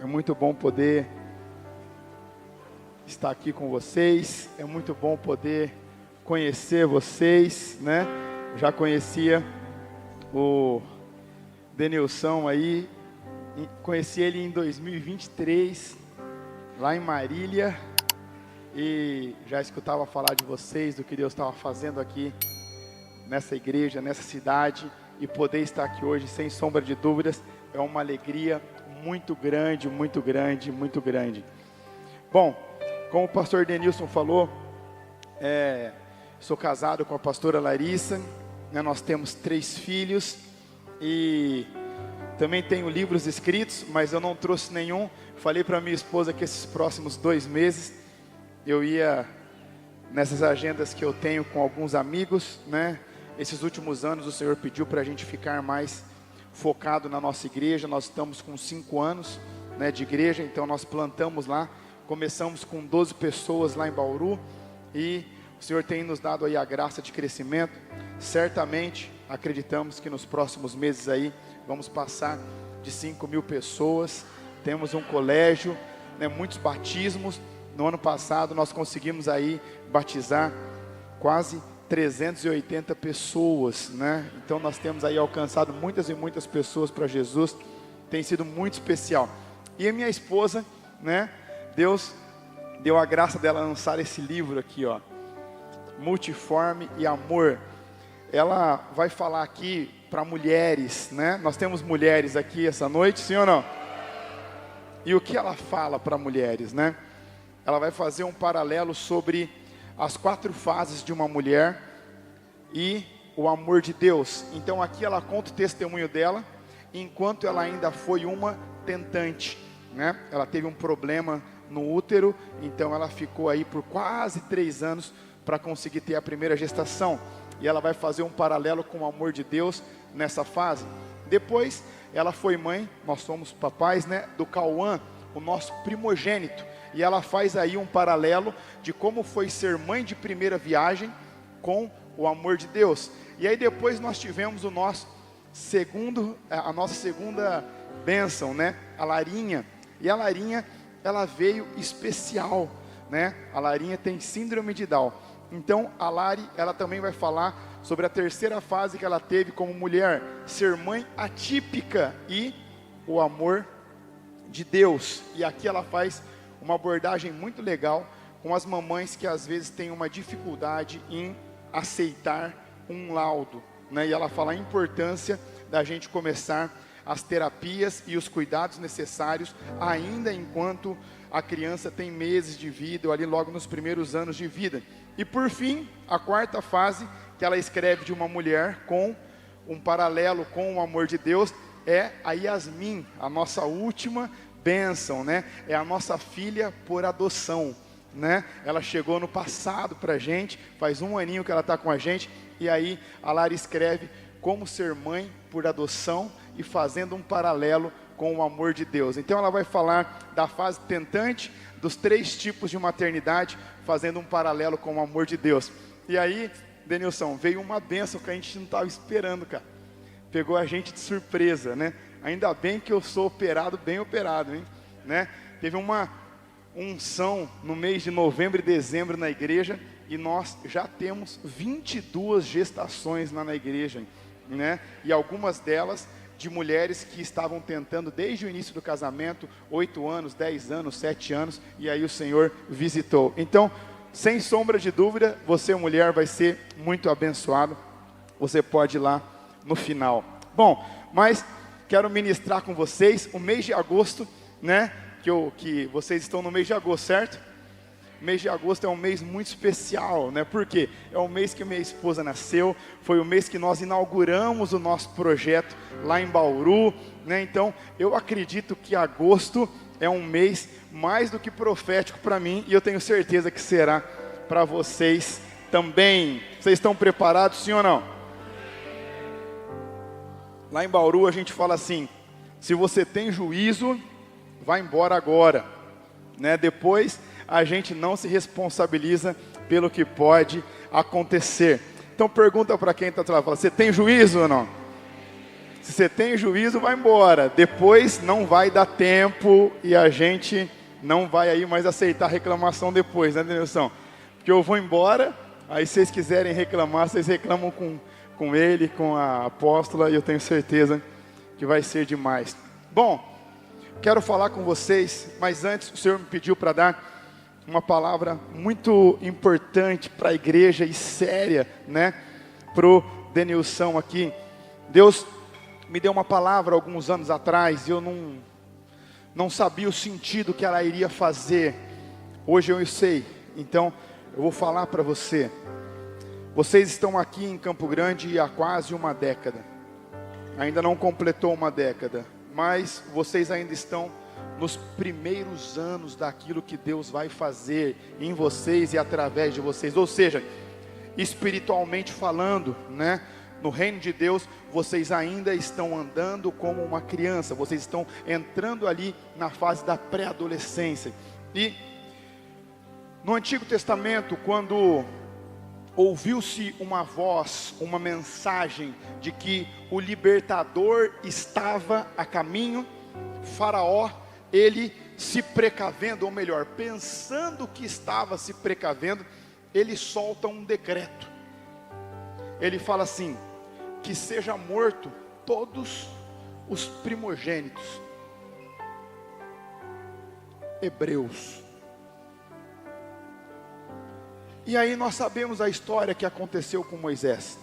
É muito bom poder estar aqui com vocês. É muito bom poder conhecer vocês, né? Já conhecia o Denilson aí, conheci ele em 2023, lá em Marília, e já escutava falar de vocês, do que Deus estava fazendo aqui nessa igreja, nessa cidade, e poder estar aqui hoje, sem sombra de dúvidas, é uma alegria muito grande, muito grande, muito grande. Bom, como o pastor Denilson falou, sou casado com a pastora Larissa, né, nós temos 3 filhos, e também tenho livros escritos, mas eu não trouxe nenhum. Falei para minha esposa que esses próximos 2 meses, eu ia nessas agendas que eu tenho com alguns amigos, né? Esses últimos anos o Senhor pediu para a gente ficar mais focado na nossa igreja. Nós estamos com 5 anos, né, de igreja, então nós plantamos lá, começamos com 12 pessoas lá em Bauru, e o Senhor tem nos dado aí a graça de crescimento. Certamente, acreditamos que nos próximos meses aí, vamos passar de 5.000 pessoas, temos um colégio, né, muitos batismos. No ano passado nós conseguimos aí batizar quase 380 pessoas, né? Então nós temos aí alcançado muitas e muitas pessoas para Jesus, tem sido muito especial. E a minha esposa, né, Deus deu a graça dela lançar esse livro aqui, ó, Multiforme e Amor. Ela vai falar aqui para mulheres, né? Nós temos mulheres aqui essa noite, sim ou não? E o que ela fala para mulheres, né? Ela vai fazer um paralelo sobre as 4 fases de uma mulher e o amor de Deus. Então aqui ela conta o testemunho dela, enquanto ela ainda foi uma tentante, né? Ela teve um problema no útero, então ela ficou aí por quase 3 anos para conseguir ter a primeira gestação. E ela vai fazer um paralelo com o amor de Deus nessa fase. Depois ela foi mãe, nós somos papais, né, do Cauã, o nosso primogênito. E ela faz aí um paralelo de como foi ser mãe de primeira viagem com o amor de Deus. E aí depois nós tivemos a nossa segunda bênção, né, a Larinha. E a Larinha, ela veio especial, né? A Larinha tem síndrome de Down. Então a Lari, ela também vai falar sobre a terceira fase que ela teve como mulher, ser mãe atípica e o amor de Deus. E aqui ela faz uma abordagem muito legal com as mamães que às vezes têm uma dificuldade em aceitar um laudo, né? E ela fala a importância da gente começar as terapias e os cuidados necessários ainda enquanto a criança tem meses de vida, ou ali logo nos primeiros anos de vida. E por fim, a 4ª fase que ela escreve de uma mulher com um paralelo com o amor de Deus é a Yasmin, a nossa última bênção, né? É a nossa filha por adoção, né? Ela chegou no passado para a gente, faz 1 aninho que ela está com a gente, e aí a Lara escreve como ser mãe por adoção e fazendo um paralelo com o amor de Deus. Então ela vai falar da fase tentante, dos 3 tipos de maternidade, fazendo um paralelo com o amor de Deus. E aí, Denilson, veio uma bênção que a gente não estava esperando, cara. Pegou a gente de surpresa, né? Ainda bem que eu sou operado, bem operado, hein? Né? Teve uma unção no mês de novembro e dezembro na igreja, e nós já temos 22 gestações lá na igreja, né? E algumas delas de mulheres que estavam tentando desde o início do casamento, 8 anos, 10 anos, 7 anos, e aí o Senhor visitou. Então, sem sombra de dúvida, você mulher vai ser muito abençoado. Você pode ir lá no final. Bom, mas quero ministrar com vocês o mês de agosto, né? Que vocês estão no mês de agosto, certo? O mês de agosto é um mês muito especial, né? Porque é o mês que minha esposa nasceu, foi o mês que nós inauguramos o nosso projeto lá em Bauru, né? Então, eu acredito que agosto é um mês mais do que profético para mim, e eu tenho certeza que será para vocês também. Vocês estão preparados, sim ou não? Lá em Bauru a gente fala assim: se você tem juízo, vai embora agora, né? Depois a gente não se responsabiliza pelo que pode acontecer. Então pergunta para quem está atrás, fala: você tem juízo ou não? Se você tem juízo, vai embora. Depois não vai dar tempo e a gente não vai aí mais aceitar reclamação depois, né, Denilson? Porque eu vou embora, aí se vocês quiserem reclamar, vocês reclamam com ele, com a apóstola, e eu tenho certeza que vai ser demais. Bom, quero falar com vocês, mas antes o Senhor me pediu para dar uma palavra muito importante para a igreja e séria, né? Pro Denilson aqui. Deus me deu uma palavra alguns anos atrás e eu não sabia o sentido que ela iria fazer. Hoje eu sei, então eu vou falar para você. Vocês estão aqui em Campo Grande há quase uma década. Ainda não completou uma década, mas vocês ainda estão nos primeiros anos daquilo que Deus vai fazer em vocês e através de vocês. Ou seja, espiritualmente falando, né? No reino de Deus, vocês ainda estão andando como uma criança. Vocês estão entrando ali na fase da pré-adolescência. E no Antigo Testamento, quando ouviu-se uma voz, uma mensagem de que o libertador estava a caminho, Faraó, ele se precavendo, ou melhor, pensando que estava se precavendo, ele solta um decreto. Ele fala assim: que seja morto todos os primogênitos hebreus. E aí nós sabemos a história que aconteceu com Moisés.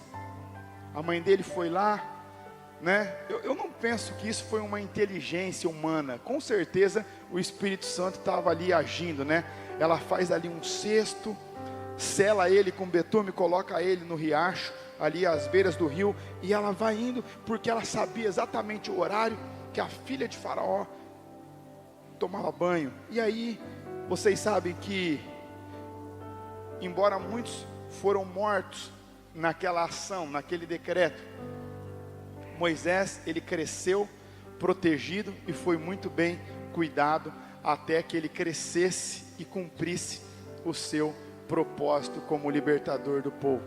A mãe dele foi lá, né? Eu não penso que isso foi uma inteligência humana. Com certeza o Espírito Santo estava ali agindo, né? Ela faz ali um cesto, sela ele com betume, coloca ele no riacho, ali às beiras do rio, e ela vai indo, porque ela sabia exatamente o horário que a filha de Faraó tomava banho. E aí, vocês sabem que, embora muitos foram mortos naquela ação, naquele decreto, Moisés, ele cresceu protegido e foi muito bem cuidado, até que ele crescesse e cumprisse o seu propósito como libertador do povo.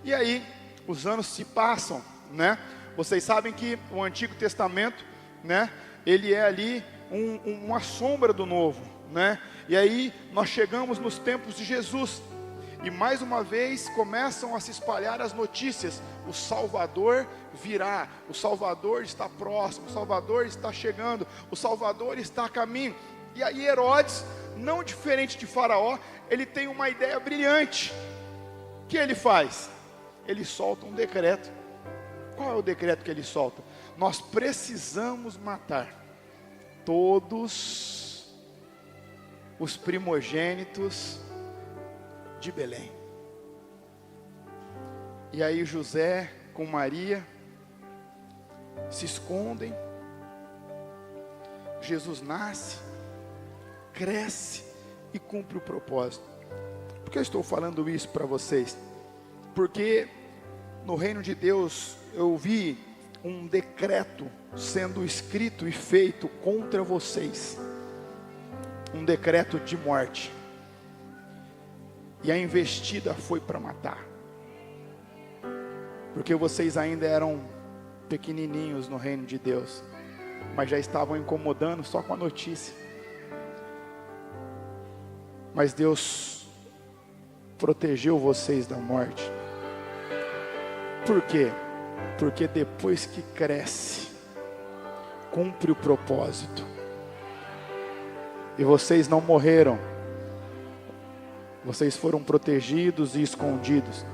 E aí, os anos se passam, né? Vocês sabem que o Antigo Testamento, né? Ele é ali uma sombra do Novo, né? E aí, nós chegamos nos tempos de Jesus. E mais uma vez, começam a se espalhar as notícias. O Salvador virá. O Salvador está próximo. O Salvador está chegando. O Salvador está a caminho. E aí Herodes, não diferente de Faraó, ele tem uma ideia brilhante. O que ele faz? Ele solta um decreto. Qual é o decreto que ele solta? Nós precisamos matar todos os primogênitos de Belém. E aí José com Maria se escondem. Jesus nasce, cresce e cumpre o propósito. Por que eu estou falando isso para vocês? Porque no reino de Deus eu vi um decreto sendo escrito e feito contra vocês. Um decreto de morte. E a investida foi para matar. Porque vocês ainda eram pequenininhos no reino de Deus, mas já estavam incomodando só com a notícia. Mas Deus protegeu vocês da morte. Por quê? Porque depois que cresce, cumpre o propósito. E vocês não morreram. Vocês foram protegidos e escondidos.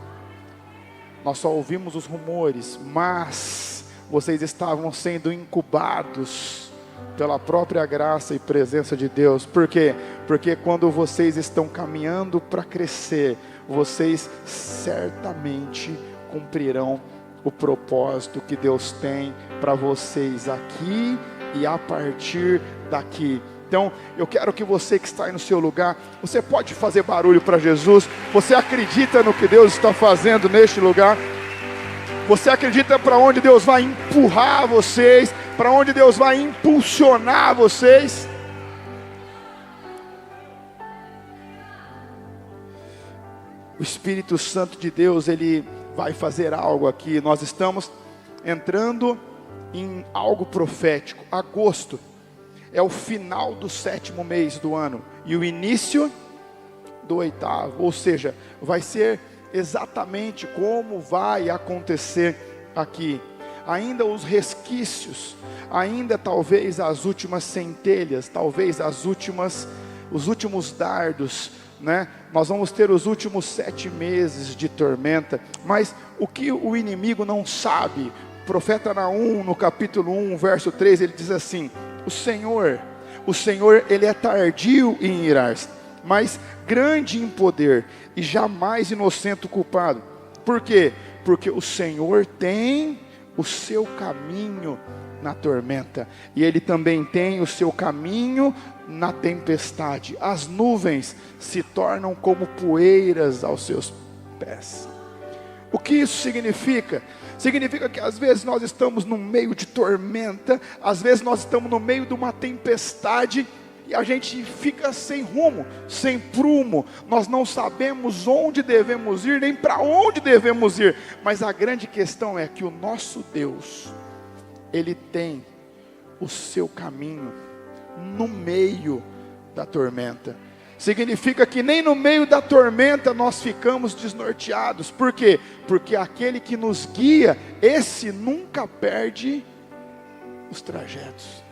Nós só ouvimos os rumores, mas vocês estavam sendo incubados pela própria graça e presença de Deus. Por quê? Porque quando vocês estão caminhando para crescer, vocês certamente cumprirão o propósito que Deus tem para vocês aqui e a partir daqui. Então, eu quero que você que está aí no seu lugar, você pode fazer barulho para Jesus? Você acredita no que Deus está fazendo neste lugar? Você acredita para onde Deus vai empurrar vocês? Para onde Deus vai impulsionar vocês? O Espírito Santo de Deus, Ele vai fazer algo aqui. Nós estamos entrando em algo profético. Agosto é o final do 7º mês do ano e o início do 8º, ou seja, vai ser exatamente como vai acontecer aqui. Ainda os resquícios, ainda talvez as últimas centelhas, talvez os últimos dardos, né? Nós vamos ter os últimos 7 meses de tormenta, mas o que o inimigo não sabe, o profeta Naum, no capítulo 1, verso 3, ele diz assim: o Senhor, ele é tardio em irar-se, mas grande em poder, e jamais inocente o culpado. Por quê? Porque o Senhor tem o seu caminho na tormenta, e Ele também tem o seu caminho na tempestade. As nuvens se tornam como poeiras aos seus pés. O que isso significa? Significa que às vezes nós estamos no meio de tormenta, às vezes nós estamos no meio de uma tempestade, e a gente fica sem rumo, sem prumo, nós não sabemos onde devemos ir, nem para onde devemos ir, mas a grande questão é que o nosso Deus, Ele tem o seu caminho no meio da tormenta. Significa que nem no meio da tormenta nós ficamos desnorteados. Por quê? Porque aquele que nos guia, esse nunca perde os trajetos.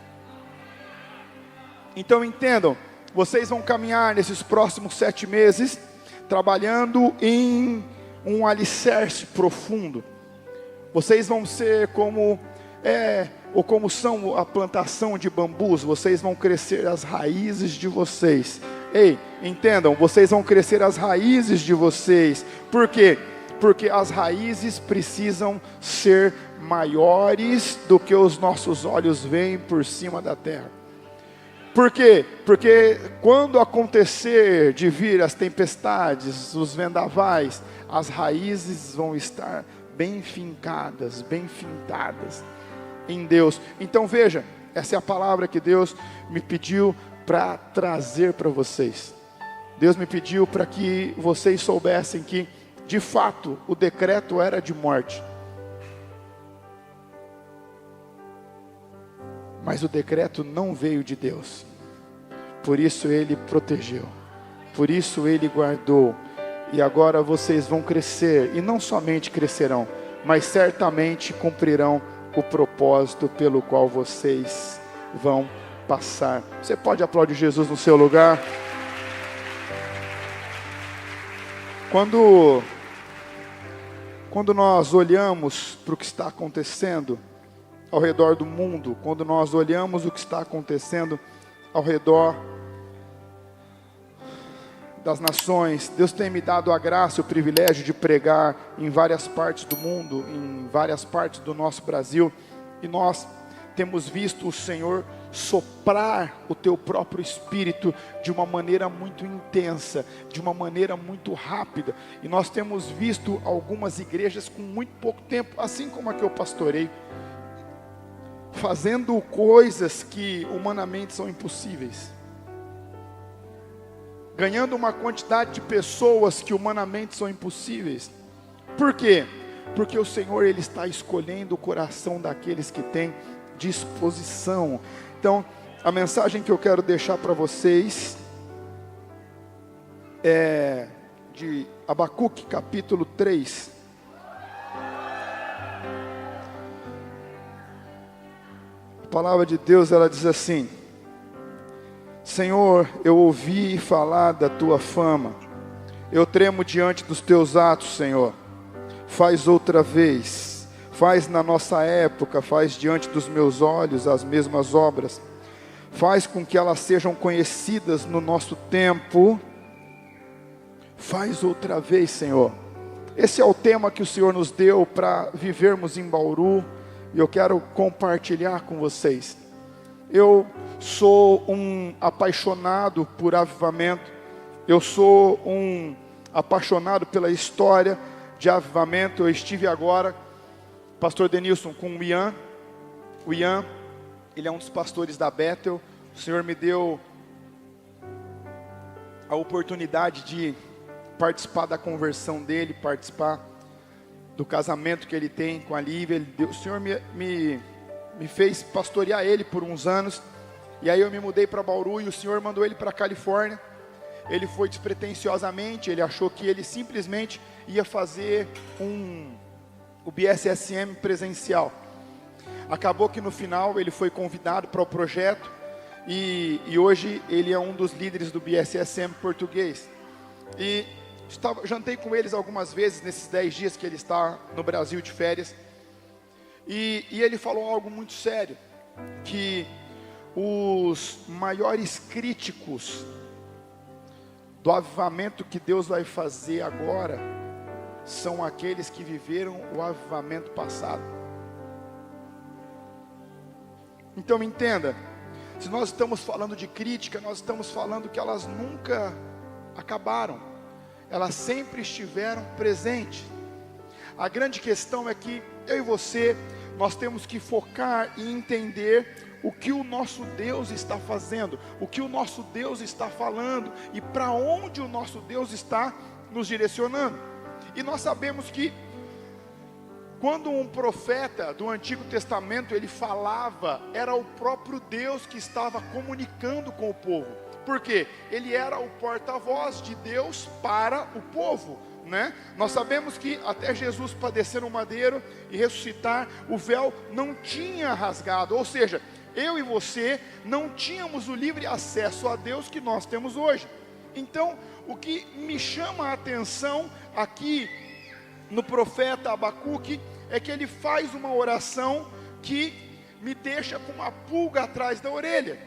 Então entendam, vocês vão caminhar nesses próximos 7 meses, trabalhando em um alicerce profundo. Vocês vão ser como são a plantação de bambus. Vocês vão crescer as raízes de vocês. Ei, entendam, vocês vão crescer as raízes de vocês. Por quê? Porque as raízes precisam ser maiores do que os nossos olhos veem por cima da terra. Por quê? Porque quando acontecer de vir as tempestades, os vendavais, as raízes vão estar bem fincadas, bem fintadas em Deus. Então veja, essa é a palavra que Deus me pediu para trazer para vocês. Deus me pediu para que vocês soubessem que, de fato, o decreto era de morte. Mas o decreto não veio de Deus. Por isso Ele protegeu. Por isso Ele guardou. E agora vocês vão crescer. E não somente crescerão, mas certamente cumprirão o propósito pelo qual vocês vão passar. Você pode aplaudir Jesus no seu lugar? Quando nós olhamos para o que está acontecendo ao redor do mundo, quando nós olhamos o que está acontecendo ao redor das nações, Deus tem me dado a graça e o privilégio de pregar em várias partes do mundo, em várias partes do nosso Brasil, e nós temos visto o Senhor soprar o teu próprio Espírito de uma maneira muito intensa, de uma maneira muito rápida, e nós temos visto algumas igrejas com muito pouco tempo, assim como a que eu pastorei, fazendo coisas que humanamente são impossíveis, ganhando uma quantidade de pessoas que humanamente são impossíveis. Por quê? Porque o Senhor, Ele está escolhendo o coração daqueles que têm disposição. Então, a mensagem que eu quero deixar para vocês é de Abacuque, capítulo 3. A palavra de Deus, ela diz assim: Senhor, eu ouvi falar da tua fama, eu tremo diante dos teus atos, Senhor. Faz outra vez, faz na nossa época, faz diante dos meus olhos as mesmas obras, faz com que elas sejam conhecidas no nosso tempo. Faz outra vez, Senhor. Esse é o tema que o Senhor nos deu para vivermos em Bauru, e eu quero compartilhar com vocês. Eu sou um apaixonado por avivamento, eu sou um apaixonado pela história de avivamento. Eu estive agora, pastor Denilson, com o Ian. O Ian, ele é um dos pastores da Bethel. O Senhor me deu a oportunidade de participar da conversão dele, participar do casamento que ele tem com a Lívia. O Senhor me me fez pastorear ele por uns anos. E aí eu me mudei para Bauru e o Senhor mandou ele para a Califórnia. Ele foi despretensiosamente, ele achou que ele simplesmente ia fazer o BSSM presencial. Acabou que no final ele foi convidado para o projeto e hoje ele é um dos líderes do BSSM português. E jantei com eles algumas vezes nesses 10 dias que ele está no Brasil de férias. E ele falou algo muito sério, que os maiores críticos do avivamento que Deus vai fazer agora são aqueles que viveram o avivamento passado. Então entenda, se nós estamos falando de crítica, nós estamos falando que elas nunca acabaram, elas sempre estiveram presentes. A grande questão é que eu e você, nós temos que focar e entender o que o nosso Deus está fazendo, o que o nosso Deus está falando e para onde o nosso Deus está nos direcionando. E nós sabemos que quando um profeta do Antigo Testamento ele falava, era o próprio Deus que estava comunicando com o povo. Por quê? Ele era o porta-voz de Deus para o povo, né? Nós sabemos que até Jesus padecer no madeiro e ressuscitar, o véu não tinha rasgado, ou seja, eu e você não tínhamos o livre acesso a Deus que nós temos hoje. Então, o que me chama a atenção aqui no profeta Abacuque é que ele faz uma oração que me deixa com uma pulga atrás da orelha.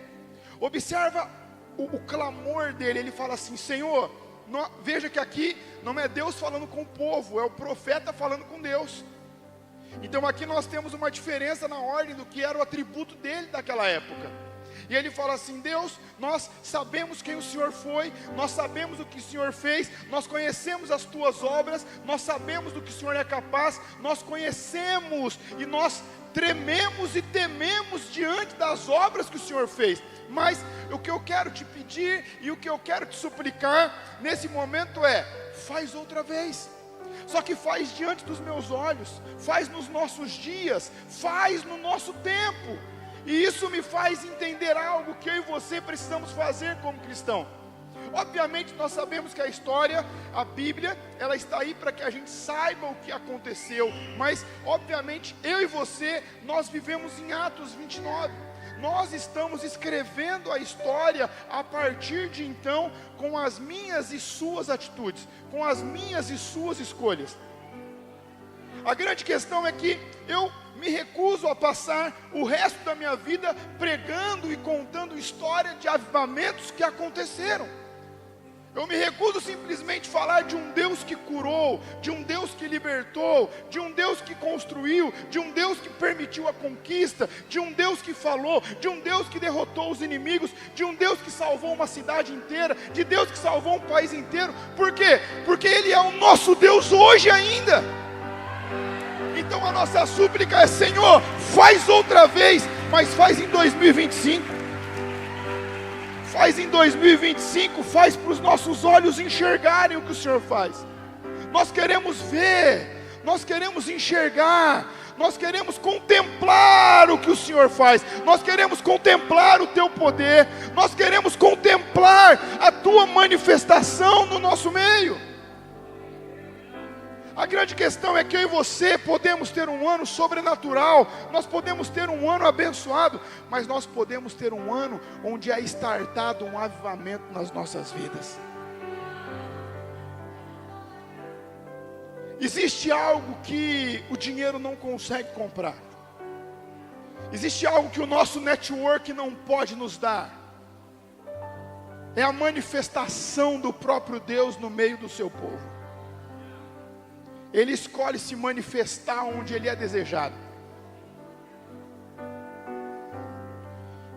Observa o clamor dele. Ele fala assim: Senhor, veja que aqui não é Deus falando com o povo, é o profeta falando com Deus. Então aqui nós temos uma diferença na ordem do que era o atributo dele daquela época. E ele fala assim: Deus, nós sabemos quem o Senhor foi, nós sabemos o que o Senhor fez, nós conhecemos as tuas obras, nós sabemos do que o Senhor é capaz, nós conhecemos e nós trememos e tememos diante das obras que o Senhor fez. Mas o que eu quero te pedir e o que eu quero te suplicar nesse momento é: faz outra vez. Só que faz diante dos meus olhos, faz nos nossos dias, faz no nosso tempo. E isso me faz entender algo que eu e você precisamos fazer como cristão. Obviamente nós sabemos que a história, a Bíblia, ela está aí para que a gente saiba o que aconteceu. Mas obviamente eu e você, nós vivemos em Atos 29. Nós estamos escrevendo a história a partir de então, com as minhas e suas atitudes, com as minhas e suas escolhas. A grande questão é que eu me recuso a passar o resto da minha vida pregando e contando história de avivamentos que aconteceram. Eu me recuso simplesmente falar de um Deus que curou, de um Deus que libertou, de um Deus que construiu, de um Deus que permitiu a conquista, de um Deus que falou, de um Deus que derrotou os inimigos, de um Deus que salvou uma cidade inteira, de Deus que salvou um país inteiro. Por quê? Porque Ele é o nosso Deus hoje ainda. Então a nossa súplica é: Senhor, faz outra vez, mas faz em 2025. Faz em 2025, faz para os nossos olhos enxergarem o que o Senhor faz. Nós queremos ver, nós queremos enxergar, nós queremos contemplar o que o Senhor faz. Nós queremos contemplar o Teu poder, nós queremos contemplar a Tua manifestação no nosso meio. A grande questão é que eu e você podemos ter um ano sobrenatural, nós podemos ter um ano abençoado, mas nós podemos ter um ano onde é startado um avivamento nas nossas vidas. Existe algo que o dinheiro não consegue comprar. Existe algo que o nosso network não pode nos dar. É a manifestação do próprio Deus no meio do seu povo. Ele escolhe se manifestar onde Ele é desejado.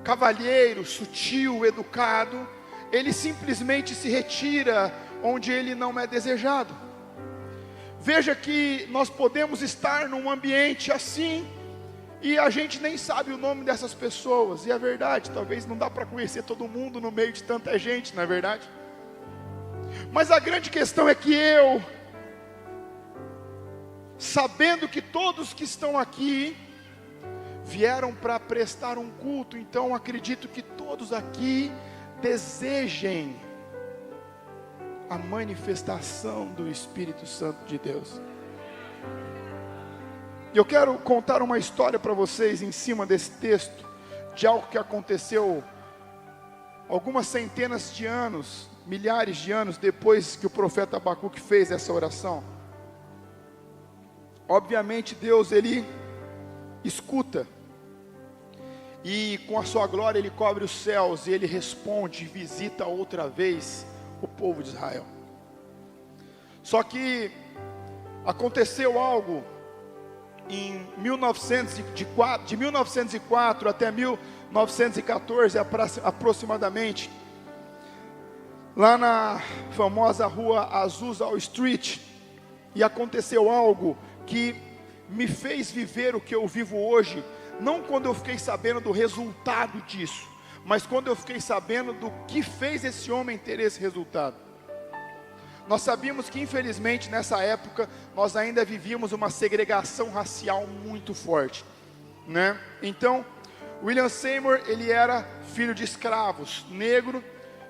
Cavalheiro, sutil, educado, ele simplesmente se retira onde ele não é desejado. Veja que nós podemos estar num ambiente assim e a gente nem sabe o nome dessas pessoas. E é verdade, talvez não dá para conhecer todo mundo no meio de tanta gente, não é verdade? Mas a grande questão é que eu, sabendo que todos que estão aqui vieram para prestar um culto. Então acredito que todos aqui desejem a manifestação do Espírito Santo de Deus. E eu quero contar uma história para vocês em cima desse texto, de algo que aconteceu algumas centenas de anos, milhares de anos depois que o profeta Abacuque fez essa oração. Obviamente Deus, ele escuta, e com a sua glória ele cobre os céus, e ele responde e visita outra vez o povo de Israel. Só que aconteceu algo em de 1904 até 1914 aproximadamente, lá na famosa rua Azusa Street, e aconteceu algo que me fez viver o que eu vivo hoje, não quando eu fiquei sabendo do resultado disso, mas quando eu fiquei sabendo do que fez esse homem ter esse resultado. Nós sabíamos que infelizmente nessa época nós ainda vivíamos uma segregação racial muito forte, né? Então William Seymour, ele era filho de escravos, negro,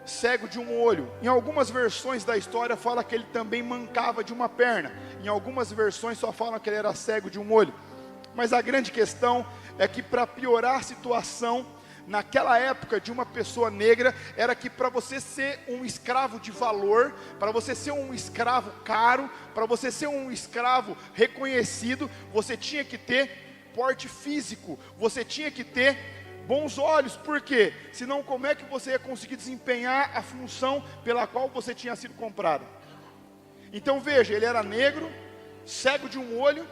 cego de um olho. Em algumas versões da história fala que ele também mancava de uma perna. Em algumas versões só falam que ele era cego de um olho. Mas a grande questão é que, para piorar a situação, naquela época de uma pessoa negra, era que para você ser um escravo de valor, para você ser um escravo caro, para você ser um escravo reconhecido, você tinha que ter porte físico, você tinha que ter bons olhos. Por quê? Senão como é que você ia conseguir desempenhar a função pela qual você tinha sido comprado? Então veja, ele era negro, cego de um olho,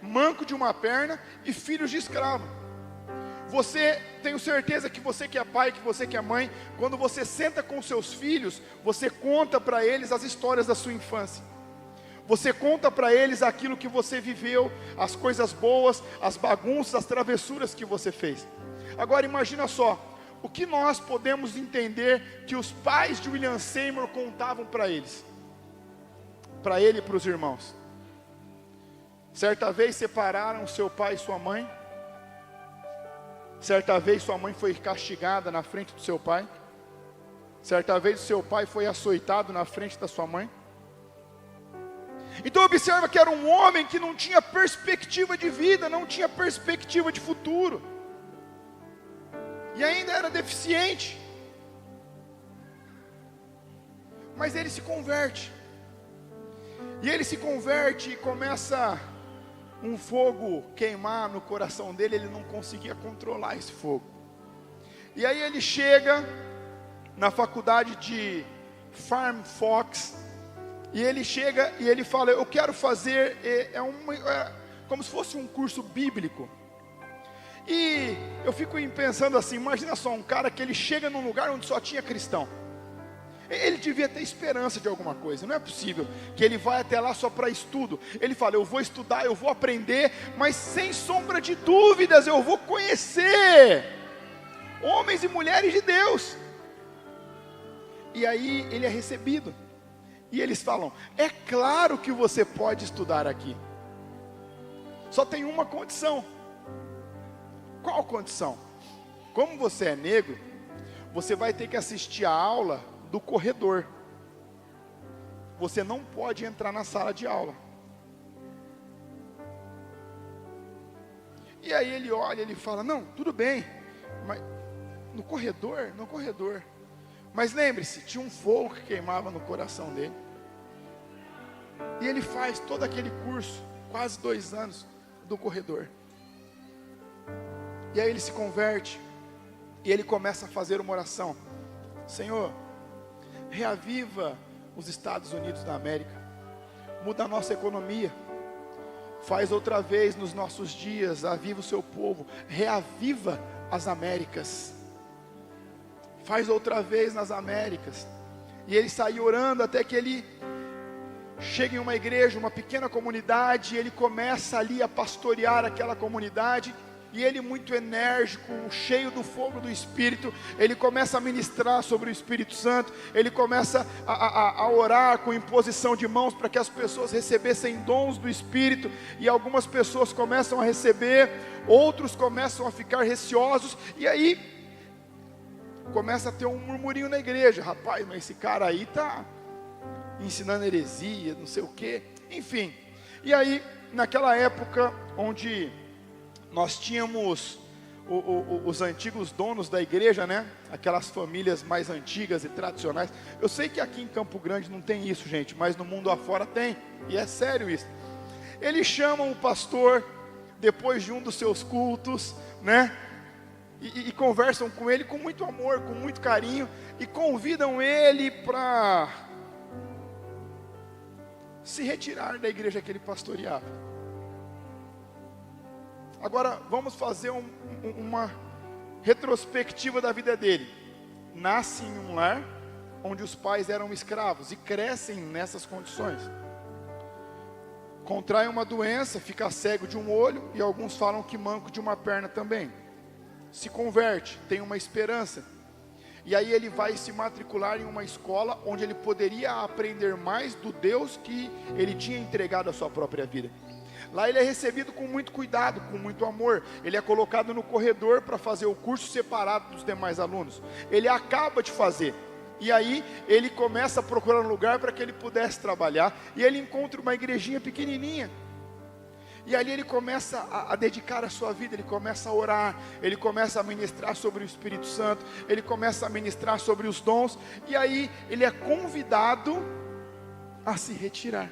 manco de uma perna e filho de escravo. Você, tenho certeza que você que é pai, que você que é mãe, quando você senta com seus filhos, você conta para eles as histórias da sua infância. Você conta para eles aquilo que você viveu, as coisas boas, as bagunças, as travessuras que você fez. Agora imagina só, o que nós podemos entender que os pais de William Seymour contavam para eles, para ele e para os irmãos. Certa vez separaram seu pai e sua mãe. Certa vez sua mãe foi castigada na frente do seu pai. Certa vez seu pai foi açoitado na frente da sua mãe. Então observa que era um homem que não tinha perspectiva de vida, não tinha perspectiva de futuro, e ainda era deficiente. Mas ele se converte, e ele se converte e começa um fogo queimar no coração dele. Ele não conseguia controlar esse fogo. E aí ele chega na faculdade de Farm Fox, e ele chega e ele fala: eu quero fazer, como se fosse um curso bíblico. E eu fico pensando assim, imagina só, um cara que ele chega num lugar onde só tinha cristão. Ele devia ter esperança de alguma coisa. Não é possível que ele vai até lá só para estudo. Ele fala: eu vou estudar, eu vou aprender, mas sem sombra de dúvidas eu vou conhecer homens e mulheres de Deus. E aí ele é recebido, e eles falam: é claro que você pode estudar aqui, só tem uma condição. Qual condição? Como você é negro, você vai ter que assistir a aula do corredor. Você não pode entrar na sala de aula. E aí ele olha, ele fala: não, tudo bem, mas no corredor, no corredor. Mas lembre-se, tinha um fogo que queimava no coração dele. E ele faz todo aquele curso, quase 2 anos, do corredor. E aí ele se converte, e ele começa a fazer uma oração: Senhor, reaviva os Estados Unidos da América, muda a nossa economia, faz outra vez nos nossos dias, aviva o seu povo, reaviva as Américas, faz outra vez nas Américas. E ele saiu orando até que ele chega em uma igreja, uma pequena comunidade, e ele começa ali a pastorear aquela comunidade. e ele muito enérgico, cheio do fogo do Espírito, ele começa a ministrar sobre o Espírito Santo, ele começa a orar com imposição de mãos para que as pessoas recebessem dons do Espírito, e algumas pessoas começam a receber, outros começam a ficar receosos, e aí começa a ter um murmurinho na igreja: rapaz, mas esse cara aí está ensinando heresia, não sei o que, enfim. E aí, naquela época onde nós tínhamos os antigos donos da igreja, né? Aquelas famílias mais antigas e tradicionais. Eu sei que aqui em Campo Grande não tem isso, gente, mas no mundo afora tem, e é sério isso. Eles chamam o pastor depois de um dos seus cultos, né? E conversam com ele com muito amor, com muito carinho, e convidam ele para se retirar da igreja que ele pastoreava. Agora vamos fazer uma retrospectiva da vida dele. Nasce em um lar onde os pais eram escravos e crescem nessas condições. Contrai uma doença, fica cego de um olho, e alguns falam que manco de uma perna também. Se converte, tem uma esperança, e aí ele vai se matricular em uma escola onde ele poderia aprender mais do Deus que ele tinha entregado a sua própria vida. Lá ele é recebido com muito cuidado, com muito amor. Ele é colocado no corredor para fazer o curso separado dos demais alunos. Ele acaba de fazer, e aí ele começa a procurar um lugar para que ele pudesse trabalhar, e ele encontra uma igrejinha pequenininha. E ali ele começa a dedicar a sua vida, ele começa a orar, ele começa a ministrar sobre o Espírito Santo, ele começa a ministrar sobre os dons, e aí ele é convidado a se retirar.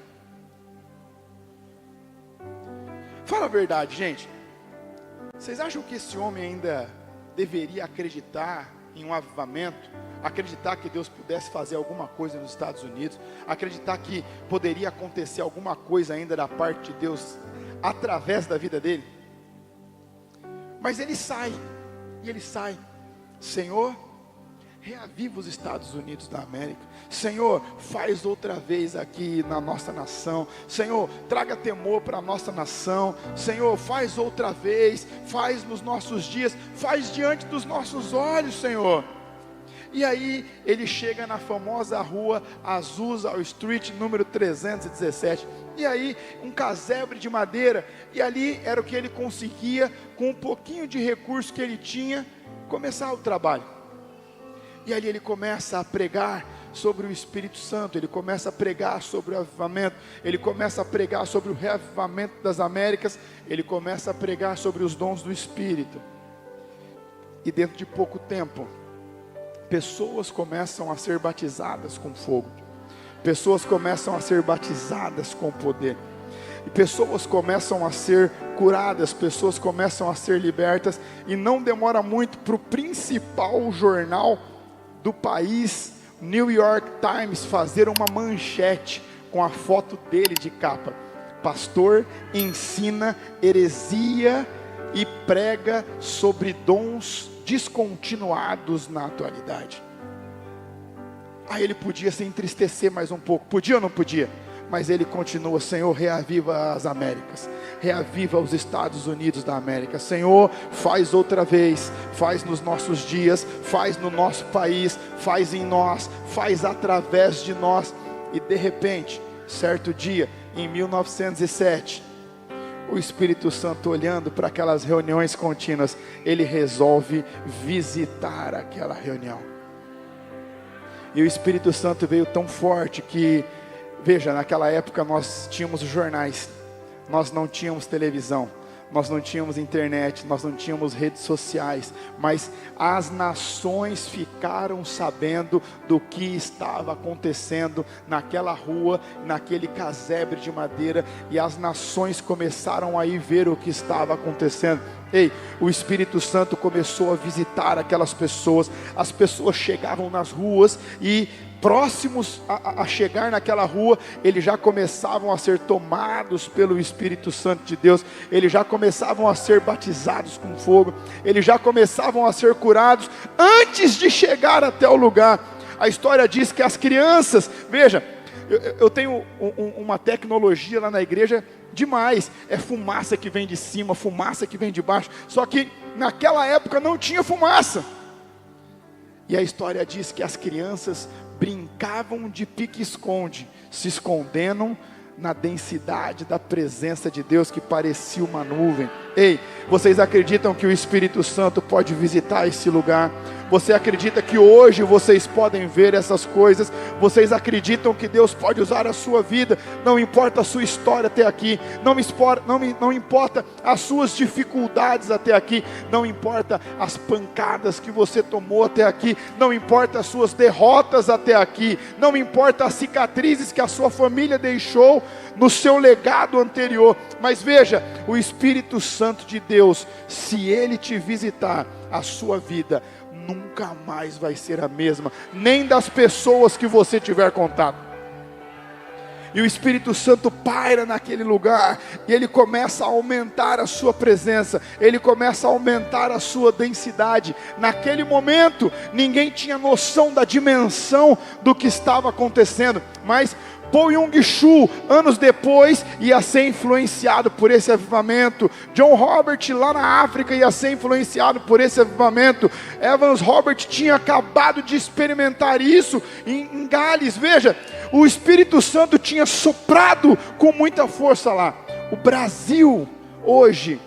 Fala a verdade, gente. Vocês acham que esse homem ainda deveria acreditar em um avivamento? Acreditar que Deus pudesse fazer alguma coisa nos Estados Unidos? Acreditar que poderia acontecer alguma coisa ainda da parte de Deus através da vida dele? Mas ele sai, e ele sai: Senhor, reaviva os Estados Unidos da América. Senhor, faz outra vez aqui na nossa nação. Senhor, traga temor para a nossa nação. Senhor, faz outra vez, faz nos nossos dias, faz diante dos nossos olhos, Senhor. E aí ele chega na famosa rua Azusa Street, número 317. E aí um casebre de madeira, e ali era o que ele conseguia, com um pouquinho de recurso que ele tinha, começar o trabalho. E ali ele começa a pregar sobre o Espírito Santo, ele começa a pregar sobre o avivamento, ele começa a pregar sobre o reavivamento das Américas, ele começa a pregar sobre os dons do Espírito. E dentro de pouco tempo, pessoas começam a ser batizadas com fogo, pessoas começam a ser batizadas com poder, e pessoas começam a ser curadas, pessoas começam a ser libertas, e não demora muito para o principal jornal do país, New York Times, fazer uma manchete com a foto dele de capa: pastor ensina heresia e prega sobre dons descontinuados na atualidade. Aí ele podia se entristecer mais um pouco, podia ou não podia? Mas ele continua: Senhor, reaviva as Américas, reaviva os Estados Unidos da América. Senhor, faz outra vez, faz nos nossos dias, faz no nosso país, faz em nós, faz através de nós. E de repente, certo dia, em 1907, o Espírito Santo, olhando para aquelas reuniões contínuas, ele resolve visitar aquela reunião. E o Espírito Santo veio tão forte que, veja, naquela época nós tínhamos jornais, nós não tínhamos televisão, nós não tínhamos internet, nós não tínhamos redes sociais, mas as nações ficaram sabendo do que estava acontecendo naquela rua, naquele casebre de madeira, e as nações começaram a ir ver o que estava acontecendo. Ei, o Espírito Santo começou a visitar aquelas pessoas, as pessoas chegavam nas ruas e próximos a chegar naquela rua, eles já começavam a ser tomados pelo Espírito Santo de Deus, eles já começavam a ser batizados com fogo, eles já começavam a ser curados antes de chegar até o lugar. A história diz que as crianças, veja, eu tenho uma tecnologia lá na igreja demais. É fumaça que vem de cima, fumaça que vem de baixo. Só que naquela época não tinha fumaça. E a história diz que as crianças brincavam de pique-esconde, se escondendo na densidade da presença de Deus, que parecia uma nuvem. Ei, vocês acreditam que o Espírito Santo pode visitar esse lugar? Você acredita que hoje vocês podem ver essas coisas? Vocês acreditam que Deus pode usar a sua vida? Não importa a sua história até aqui, não importa as suas dificuldades até aqui, não importa as pancadas que você tomou até aqui, não importa as suas derrotas até aqui, não importa as cicatrizes que a sua família deixou no seu legado anterior, mas veja, o Espírito Santo de Deus, se Ele te visitar, a sua vida nunca mais vai ser a mesma, nem das pessoas que você tiver contato. E o Espírito Santo paira naquele lugar, e ele começa a aumentar a sua presença, ele começa a aumentar a sua densidade. Naquele momento, ninguém tinha noção da dimensão do que estava acontecendo, mas Paul Yong-Chu, anos depois, ia ser influenciado por esse avivamento. John Robert, lá na África, ia ser influenciado por esse avivamento. Evans Robert tinha acabado de experimentar isso em Gales. Veja, o Espírito Santo tinha soprado com muita força lá. O Brasil, hoje,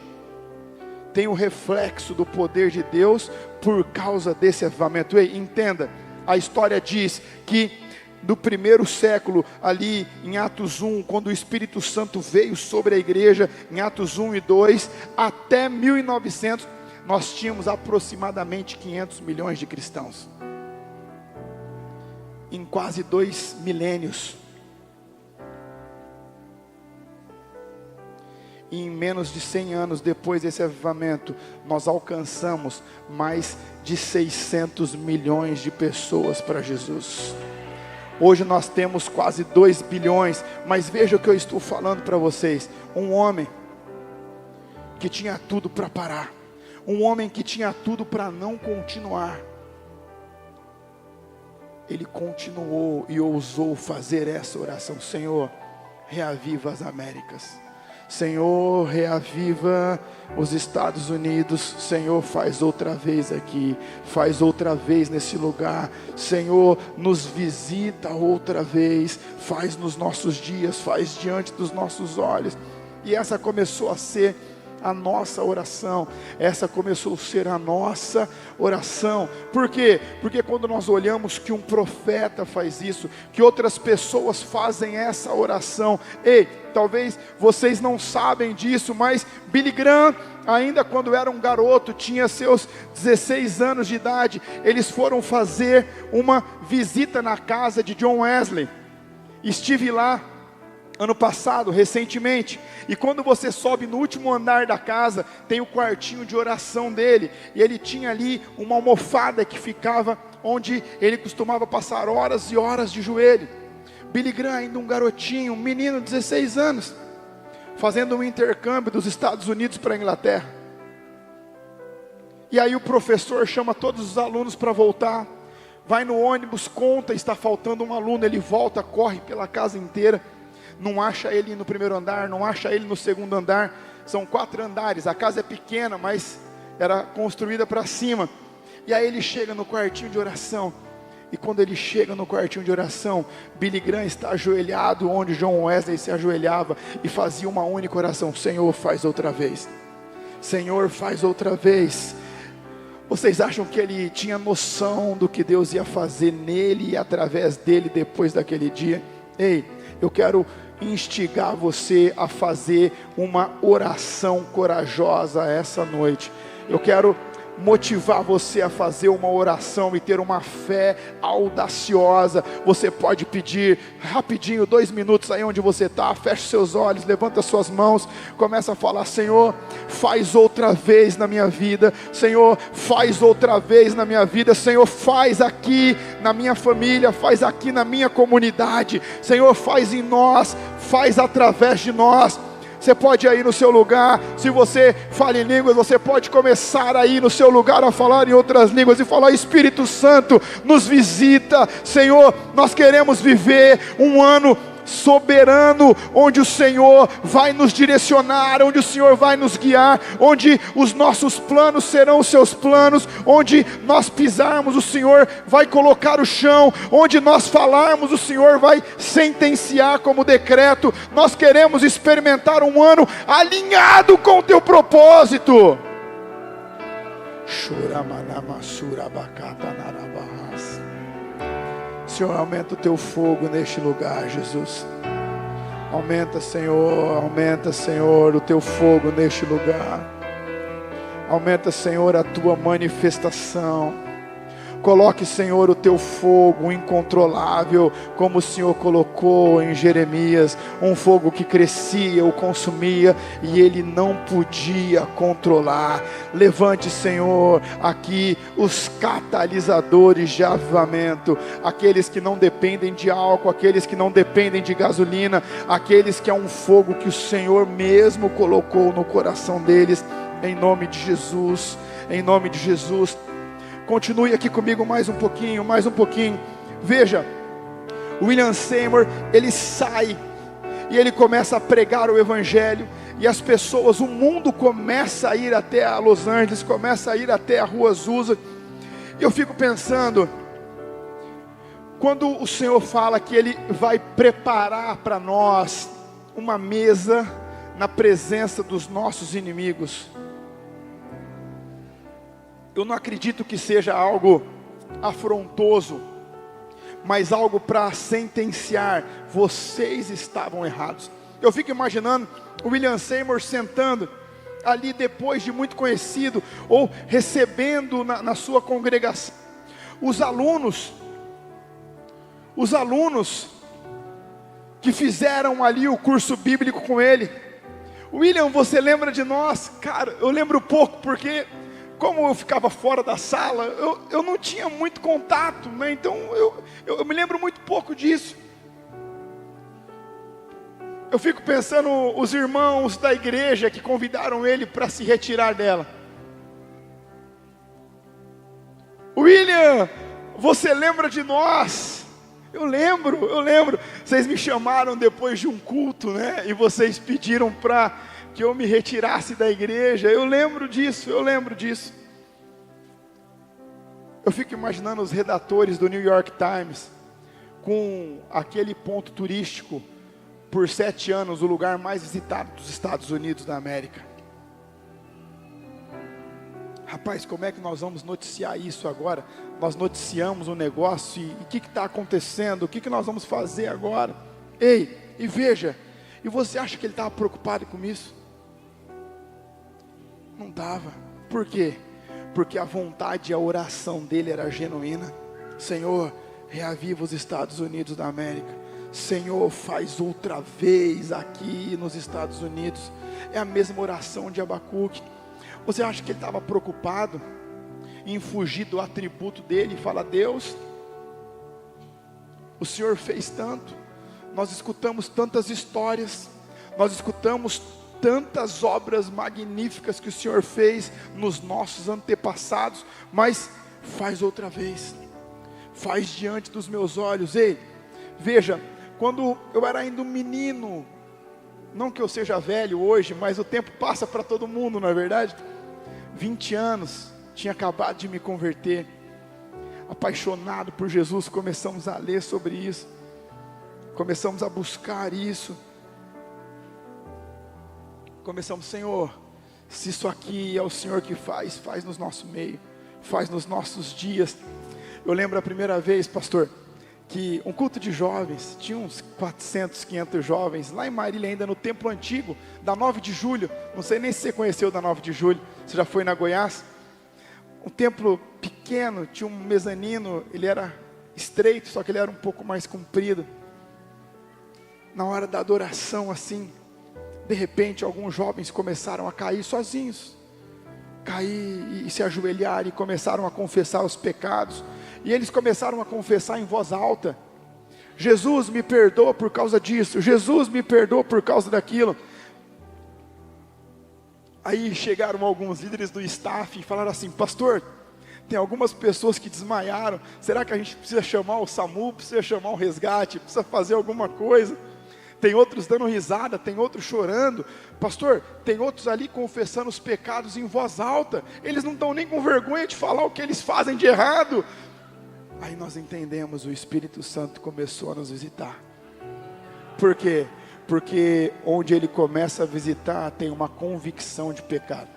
tem o reflexo do poder de Deus por causa desse avivamento. Ei, entenda, a história diz que do primeiro século, ali em Atos 1, quando o Espírito Santo veio sobre a igreja, em Atos 1 e 2, até 1900, nós tínhamos aproximadamente 500 milhões de cristãos. Em quase 2 milênios. E em menos de 100 anos depois desse avivamento, nós alcançamos mais de 600 milhões de pessoas para Jesus. Hoje nós temos quase 2 bilhões, mas veja o que eu estou falando para vocês. Um homem que tinha tudo para parar, um homem que tinha tudo para não continuar, ele continuou e ousou fazer essa oração: Senhor, reaviva as Américas, Senhor, reaviva os Estados Unidos, Senhor, faz outra vez aqui, faz outra vez nesse lugar, Senhor, nos visita outra vez, faz nos nossos dias, faz diante dos nossos olhos. E essa começou a ser a nossa oração, essa começou a ser a nossa oração. Por quê? Porque quando nós olhamos que um profeta faz isso, que outras pessoas fazem essa oração, ei, talvez vocês não sabem disso, mas Billy Graham, ainda quando era um garoto, tinha seus 16 anos de idade, eles foram fazer uma visita na casa de John Wesley. Estive lá ano passado, recentemente, e quando você sobe no último andar da casa, tem o quartinho de oração dele, e ele tinha ali uma almofada que ficava onde ele costumava passar horas e horas de joelho. Billy Graham, ainda um garotinho, um menino de 16 anos, fazendo um intercâmbio dos Estados Unidos para a Inglaterra. E aí o professor chama todos os alunos para voltar, vai no ônibus, conta, está faltando um aluno, ele volta, corre pela casa inteira, não acha ele no primeiro andar, não acha ele no segundo andar. São 4 andares, a casa é pequena, mas era construída para cima. E aí ele chega no quartinho de oração, e quando ele chega no quartinho de oração, Billy Graham está ajoelhado onde John Wesley se ajoelhava, e fazia uma única oração: Senhor, faz outra vez, Senhor, faz outra vez. Vocês acham que ele tinha noção do que Deus ia fazer nele e através dele depois daquele dia? Ei, eu quero instigar você a fazer uma oração corajosa essa noite. Eu quero motivar você a fazer uma oração e ter uma fé audaciosa. Você pode pedir rapidinho, 2 minutos aí onde você está, feche seus olhos, levanta suas mãos, começa a falar: Senhor, faz outra vez na minha vida, Senhor, faz outra vez na minha vida, Senhor, faz aqui na minha família, faz aqui na minha comunidade, Senhor, faz em nós, faz através de nós. Você pode ir aí no seu lugar, se você fala em línguas, você pode começar aí no seu lugar a falar em outras línguas e falar: Espírito Santo, nos visita, Senhor, nós queremos viver um ano soberano, onde o Senhor vai nos direcionar, onde o Senhor vai nos guiar, onde os nossos planos serão os seus planos, onde nós pisarmos, o Senhor vai colocar o chão, onde nós falarmos, o Senhor vai sentenciar como decreto. Nós queremos experimentar um ano alinhado com o teu propósito. Senhor, aumenta o teu fogo neste lugar, Jesus. Aumenta, Senhor, o teu fogo neste lugar. Aumenta, Senhor, a tua manifestação. Coloque, Senhor, o teu fogo incontrolável, como o Senhor colocou em Jeremias, um fogo que crescia, o consumia, e ele não podia controlar. Levante, Senhor, aqui os catalisadores de avivamento, aqueles que não dependem de álcool, aqueles que não dependem de gasolina, aqueles que é um fogo que o Senhor mesmo colocou no coração deles, em nome de Jesus, em nome de Jesus. Continue aqui comigo mais um pouquinho. Veja, William Seymour, ele sai e ele começa a pregar o evangelho, e as pessoas, o mundo começa a ir até a Los Angeles, começa a ir até a Rua Azusa. E eu fico pensando, quando o Senhor fala que Ele vai preparar para nós uma mesa na presença dos nossos inimigos, eu não acredito que seja algo afrontoso, mas algo para sentenciar: vocês estavam errados. Eu fico imaginando o William Seymour sentando ali, depois de muito conhecido, ou recebendo na sua congregação, os alunos que fizeram ali o curso bíblico com ele. William, você lembra de nós? Cara, eu lembro pouco, porque como eu ficava fora da sala, eu não tinha muito contato, né? Então eu me lembro muito pouco disso. Eu fico pensando, os irmãos da igreja que convidaram ele para se retirar dela. William, você lembra de nós? Eu lembro. Vocês me chamaram depois de um culto, né? E vocês pediram para que eu me retirasse da igreja. Eu lembro disso. Eu fico imaginando os redatores do New York Times, com aquele ponto turístico, por 7 anos, o lugar mais visitado dos Estados Unidos da América. Rapaz, como é que nós vamos noticiar isso agora? Nós noticiamos um negócio, e o que está acontecendo? O que nós vamos fazer agora? Ei, e veja, e você acha que ele estava preocupado com isso? Não estava. Por quê? Porque a vontade e a oração dele era genuína. Senhor, reaviva os Estados Unidos da América. Senhor, faz outra vez aqui nos Estados Unidos. É a mesma oração de Abacuque. Você acha que ele estava preocupado em fugir do atributo dele e falar: Deus, o Senhor fez tanto, nós escutamos tantas histórias, nós escutamos tantas obras magníficas que o Senhor fez nos nossos antepassados, mas faz outra vez, faz diante dos meus olhos. Ei, veja, quando eu era ainda um menino, não que eu seja velho hoje, mas o tempo passa para todo mundo, não é verdade? 20 anos, tinha acabado de me converter, apaixonado por Jesus. Começamos a ler sobre isso, começamos a buscar isso, começamos: Senhor, se isso aqui é o Senhor que faz no nosso meio, faz nos nossos dias. Eu lembro a primeira vez, pastor, que um culto de jovens, tinha uns 400, 500 jovens, lá em Marília ainda, no templo antigo, da 9 de julho, não sei nem se você conheceu da 9 de julho, você já foi na Goiás? Um templo pequeno, tinha um mezanino, ele era estreito, só que ele era um pouco mais comprido. Na hora da adoração assim, de repente alguns jovens começaram a cair sozinhos, cair e se ajoelhar, e começaram a confessar os pecados. E eles começaram a confessar em voz alta: Jesus, me perdoa por causa disso, Jesus, me perdoa por causa daquilo. Aí chegaram alguns líderes do staff e falaram assim: pastor, tem algumas pessoas que desmaiaram, será que a gente precisa chamar o SAMU, precisa chamar o resgate, precisa fazer alguma coisa? tem outros dando risada, tem outros chorando. Pastor, tem outros ali confessando os pecados em voz alta. Eles não estão nem com vergonha de falar o que eles fazem de errado. Aí nós entendemos, o Espírito Santo começou a nos visitar. Por quê? Porque onde Ele começa a visitar, tem uma convicção de pecado.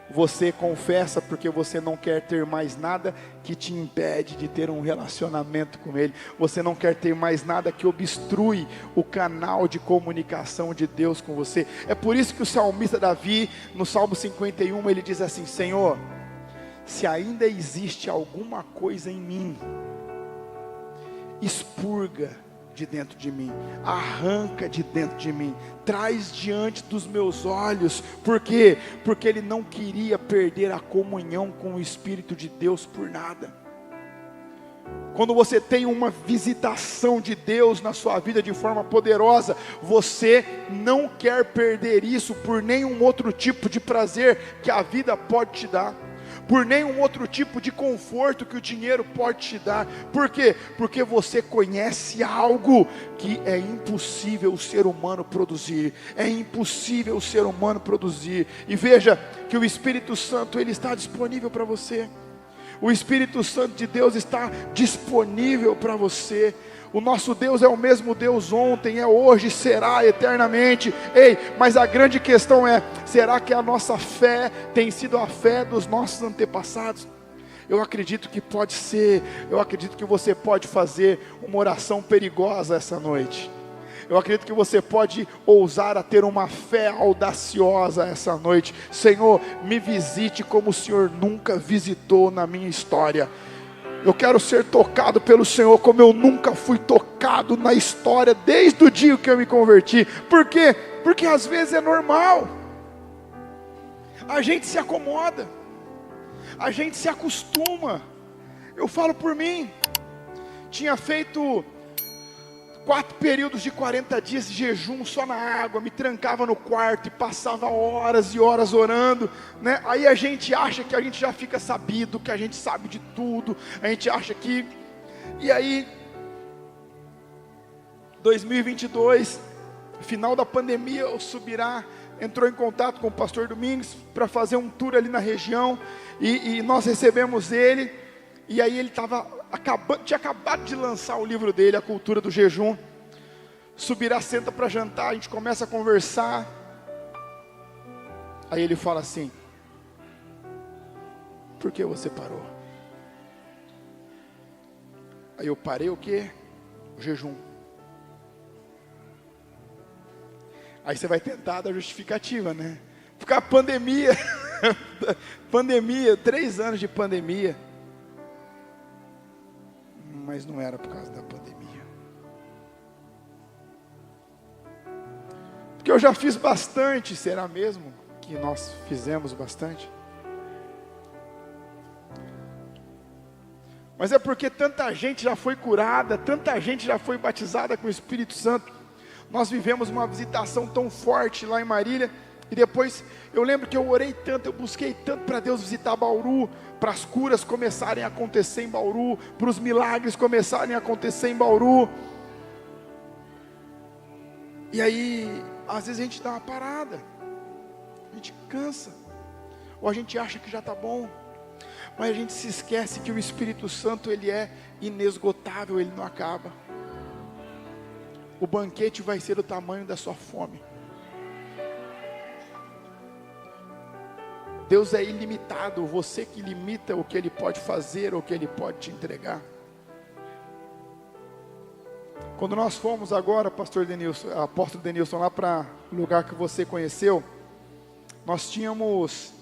Você confessa porque você não quer ter mais nada que te impede de ter um relacionamento com Ele. Você não quer ter mais nada que obstrui o canal de comunicação de Deus com você. É por isso que o salmista Davi, no Salmo 51, ele diz assim: Senhor, se ainda existe alguma coisa em mim, expurga de dentro de mim, arranca de dentro de mim, traz diante dos meus olhos. Por quê? Porque ele não queria perder a comunhão com o Espírito de Deus por nada. Quando você tem uma visitação de Deus na sua vida de forma poderosa, você não quer perder isso por nenhum outro tipo de prazer que a vida pode te dar, por nenhum outro tipo de conforto que o dinheiro pode te dar. Por quê? Porque você conhece algo que é impossível o ser humano produzir. É impossível o ser humano produzir. E veja que o Espírito Santo, ele está disponível para você. O Espírito Santo de Deus está disponível para você. O nosso Deus é o mesmo Deus ontem, é hoje, será eternamente. Ei, mas a grande questão é: será que a nossa fé tem sido a fé dos nossos antepassados? Eu acredito que pode ser. Eu acredito que você pode fazer uma oração perigosa essa noite. Eu acredito que você pode ousar a ter uma fé audaciosa essa noite. Senhor, me visite como o Senhor nunca visitou na minha história. Eu quero ser tocado pelo Senhor como eu nunca fui tocado na história, desde o dia que eu me converti. Por quê? Porque às vezes é normal. A gente se acomoda. A gente se acostuma. Eu falo por mim. Tinha feito 4 períodos de 40 dias de jejum só na água, me trancava no quarto e passava horas e horas orando, né? Aí a gente acha que a gente já fica sabido, que a gente sabe de tudo, a gente acha que... E aí, 2022, final da pandemia, o Subirá entrou em contato com o pastor Domingos para fazer um tour ali na região, e nós recebemos ele, e aí ele tinha acabado de lançar o livro dele, A Cultura do Jejum. Subirá, senta para jantar, a gente começa a conversar. Aí ele fala assim: por que você parou? Aí eu parei o quê? O jejum. Aí você vai tentar dar justificativa, né? Porque a pandemia, pandemia, 3 anos de pandemia. Mas não era por causa da pandemia. Porque eu já fiz bastante, será mesmo que nós fizemos bastante? Mas é porque tanta gente já foi curada, tanta gente já foi batizada com o Espírito Santo. Nós vivemos uma visitação tão forte lá em Marília. E depois, eu lembro que eu orei tanto, eu busquei tanto para Deus visitar Bauru, para as curas começarem a acontecer em Bauru, para os milagres começarem a acontecer em Bauru. E aí, às vezes a gente dá uma parada, a gente cansa, ou a gente acha que já está bom, mas a gente se esquece que o Espírito Santo, ele é inesgotável, ele não acaba. O banquete vai ser do tamanho da sua fome. Deus é ilimitado, você que limita o que Ele pode fazer, ou o que Ele pode te entregar. Quando nós fomos agora, apóstolo Denilson, lá para o lugar que você conheceu, nós tínhamos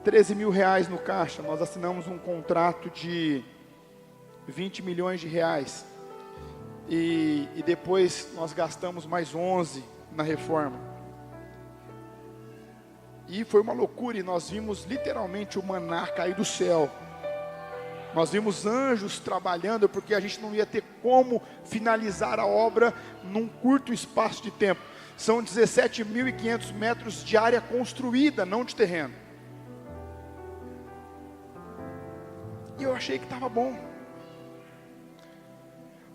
13 mil reais no caixa, nós assinamos um contrato de 20 milhões de reais, e depois nós gastamos mais 11 na reforma. E foi uma loucura, e nós vimos literalmente o maná cair do céu. Nós vimos anjos trabalhando, porque a gente não ia ter como finalizar a obra num curto espaço de tempo. São 17.500 metros de área construída, não de terreno. E eu achei que estava bom.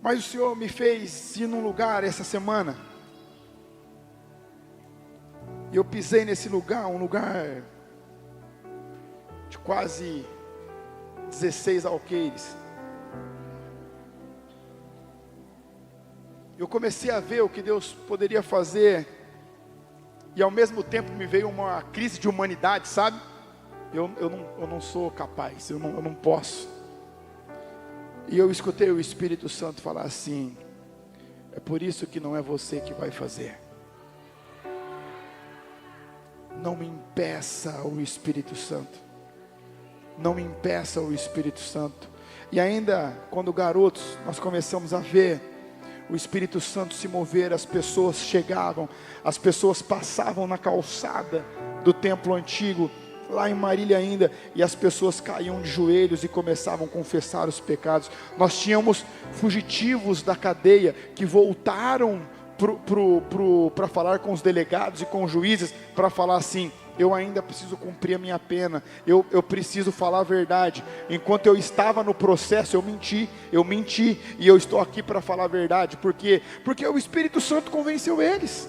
Mas o Senhor me fez ir num lugar essa semana. E eu pisei nesse lugar, um lugar de quase 16 alqueires. Eu comecei a ver o que Deus poderia fazer. E ao mesmo tempo me veio uma crise de humanidade, sabe? Eu não sou capaz, eu não posso. E eu escutei o Espírito Santo falar assim: é por isso que não é você que vai fazer. Não me impeça o Espírito Santo. Não me impeça o Espírito Santo. E ainda quando garotos, nós começamos a ver o Espírito Santo se mover, as pessoas chegavam, as pessoas passavam na calçada do templo antigo, lá em Marília ainda, e as pessoas caíam de joelhos e começavam a confessar os pecados. Nós tínhamos fugitivos da cadeia que voltaram para falar com os delegados e com os juízes, para falar assim: eu ainda preciso cumprir a minha pena, eu preciso falar a verdade. Enquanto eu estava no processo, eu menti, e eu estou aqui para falar a verdade. Por quê? Porque o Espírito Santo convenceu eles.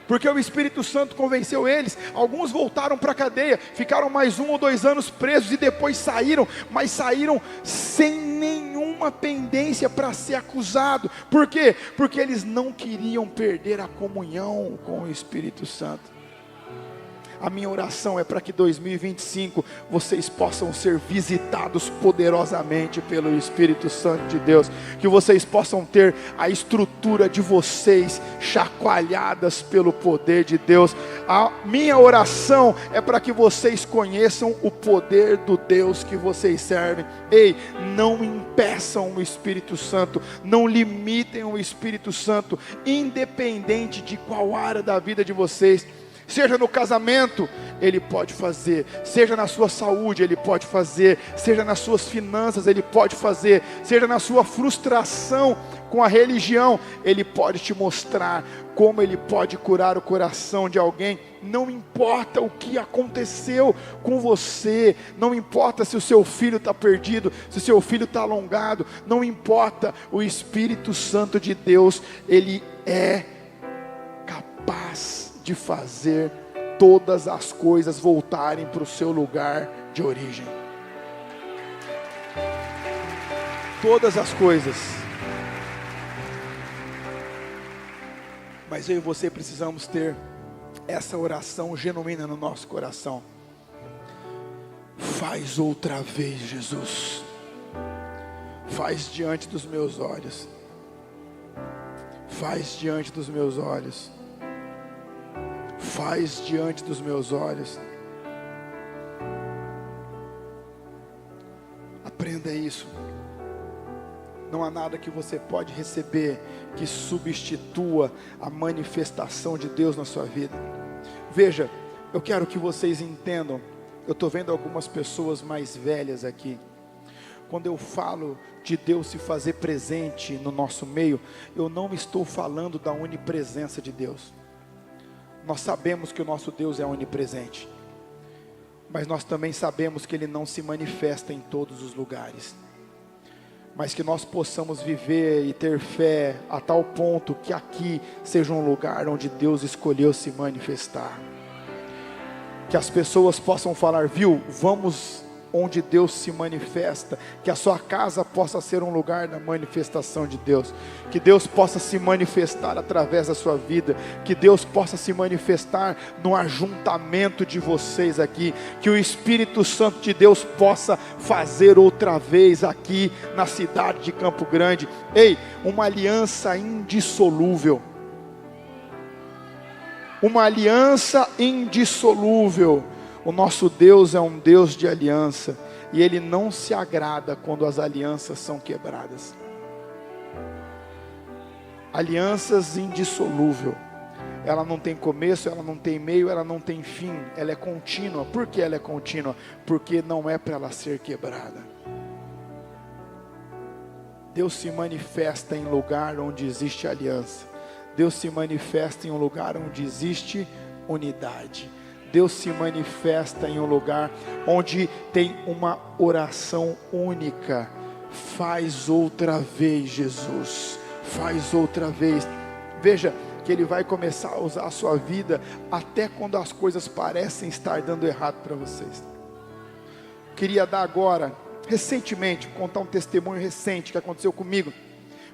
Porque o Espírito Santo convenceu eles. Alguns voltaram para a cadeia, ficaram mais 1 ou 2 anos presos e depois saíram, mas saíram sem nenhuma pendência para ser acusado. Por quê? Porque eles não queriam perder a comunhão com o Espírito Santo. A minha oração é para que 2025 vocês possam ser visitados poderosamente pelo Espírito Santo de Deus, que vocês possam ter a estrutura de vocês chacoalhadas pelo poder de Deus. A minha oração é para que vocês conheçam o poder do Deus que vocês servem. Ei, não impeçam o Espírito Santo, não limitem o Espírito Santo, independente de qual área da vida de vocês. Seja no casamento, Ele pode fazer. Seja na sua saúde, Ele pode fazer. Seja nas suas finanças, Ele pode fazer. Seja na sua frustração com a religião, Ele pode te mostrar como Ele pode curar o coração de alguém. Não importa o que aconteceu com você, não importa se o seu filho está perdido, se o seu filho está alongado, não importa. O Espírito Santo de Deus, Ele é capaz de fazer todas as coisas voltarem para o seu lugar de origem. Todas as coisas. Mas eu e você precisamos ter essa oração genuína no nosso coração. Faz outra vez, Jesus. Faz diante dos meus olhos. Faz diante dos meus olhos. Faz diante dos meus olhos. Aprenda isso. Não há nada que você pode receber que substitua a manifestação de Deus na sua vida. Veja, eu quero que vocês entendam. Eu estou vendo algumas pessoas mais velhas aqui. Quando eu falo de Deus se fazer presente no nosso meio, eu não estou falando da onipresença de Deus. Nós sabemos que o nosso Deus é onipresente, mas nós também sabemos que Ele não se manifesta em todos os lugares. Mas que nós possamos viver e ter fé a tal ponto que aqui seja um lugar onde Deus escolheu se manifestar. Que as pessoas possam falar: viu, vamos onde Deus se manifesta. Que a sua casa possa ser um lugar da manifestação de Deus. Que Deus possa se manifestar através da sua vida. Que Deus possa se manifestar no ajuntamento de vocês aqui. Que o Espírito Santo de Deus possa fazer outra vez aqui na cidade de Campo Grande. Ei, uma aliança indissolúvel. Uma aliança indissolúvel. O nosso Deus é um Deus de aliança, e Ele não se agrada quando as alianças são quebradas. Alianças indissolúvel. Ela não tem começo, ela não tem meio, ela não tem fim. Ela é contínua. Por que ela é contínua? Porque não é para ela ser quebrada. Deus se manifesta em lugar onde existe aliança. Deus se manifesta em um lugar onde existe unidade. Deus se manifesta em um lugar onde tem uma oração única, faz outra vez, Jesus, faz outra vez. Veja que Ele vai começar a usar a sua vida até quando as coisas parecem estar dando errado para vocês. Queria dar agora, recentemente, contar um testemunho recente que aconteceu comigo.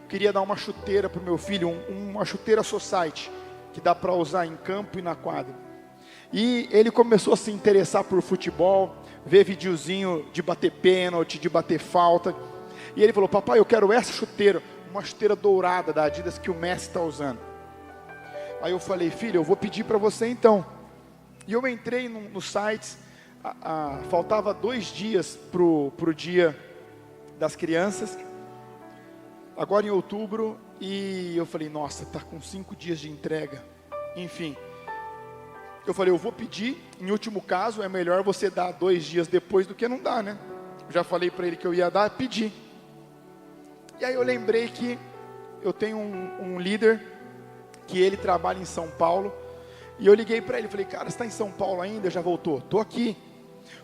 Queria dar uma chuteira para o meu filho, uma chuteira Society, que dá para usar em campo e na quadra. E ele começou a se interessar por futebol, ver videozinho de bater pênalti, de bater falta. E ele falou: papai, eu quero essa chuteira, uma chuteira dourada da Adidas que o Messi está usando. Aí eu falei: filho, eu vou pedir para você então. E eu entrei nos sites, faltava 2 dias para o dia das crianças, agora em outubro, e eu falei: nossa, está com 5 dias de entrega. Enfim, eu falei: eu vou pedir, em último caso é melhor você dar 2 dias depois do que não dar, né? Já falei para ele que eu ia dar, pedi. E aí eu lembrei que eu tenho um líder, que ele trabalha em São Paulo, e eu liguei para ele, falei: cara, você está em São Paulo ainda? Já voltou? Estou aqui.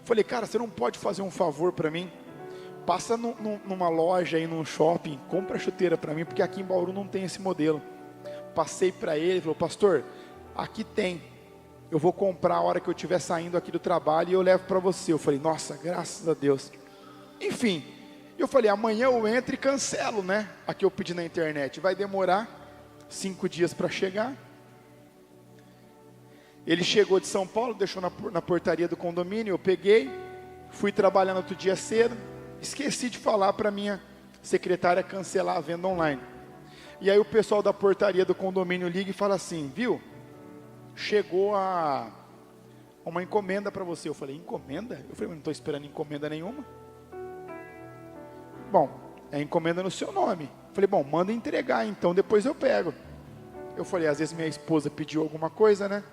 Falei: cara, você não pode fazer um favor para mim? Passa numa loja aí, num shopping, compra a chuteira para mim, porque aqui em Bauru não tem esse modelo. Passei para ele, ele falou: pastor, aqui tem, eu vou comprar a hora que eu estiver saindo aqui do trabalho e eu levo para você. Eu falei: nossa, graças a Deus. Enfim, eu falei: amanhã eu entro e cancelo, né? Aqui eu pedi na internet, vai demorar 5 dias para chegar. Ele chegou de São Paulo, deixou na portaria do condomínio, eu peguei, fui trabalhar no outro dia cedo, esqueci de falar para minha secretária cancelar a venda online. E aí o pessoal da portaria do condomínio liga e fala assim: viu, chegou uma encomenda para você. Eu falei: encomenda? Eu falei: mas não estou esperando encomenda nenhuma. Bom, é encomenda no seu nome. Eu falei: bom, manda entregar então, depois eu pego. Eu falei: às vezes minha esposa pediu alguma coisa, né?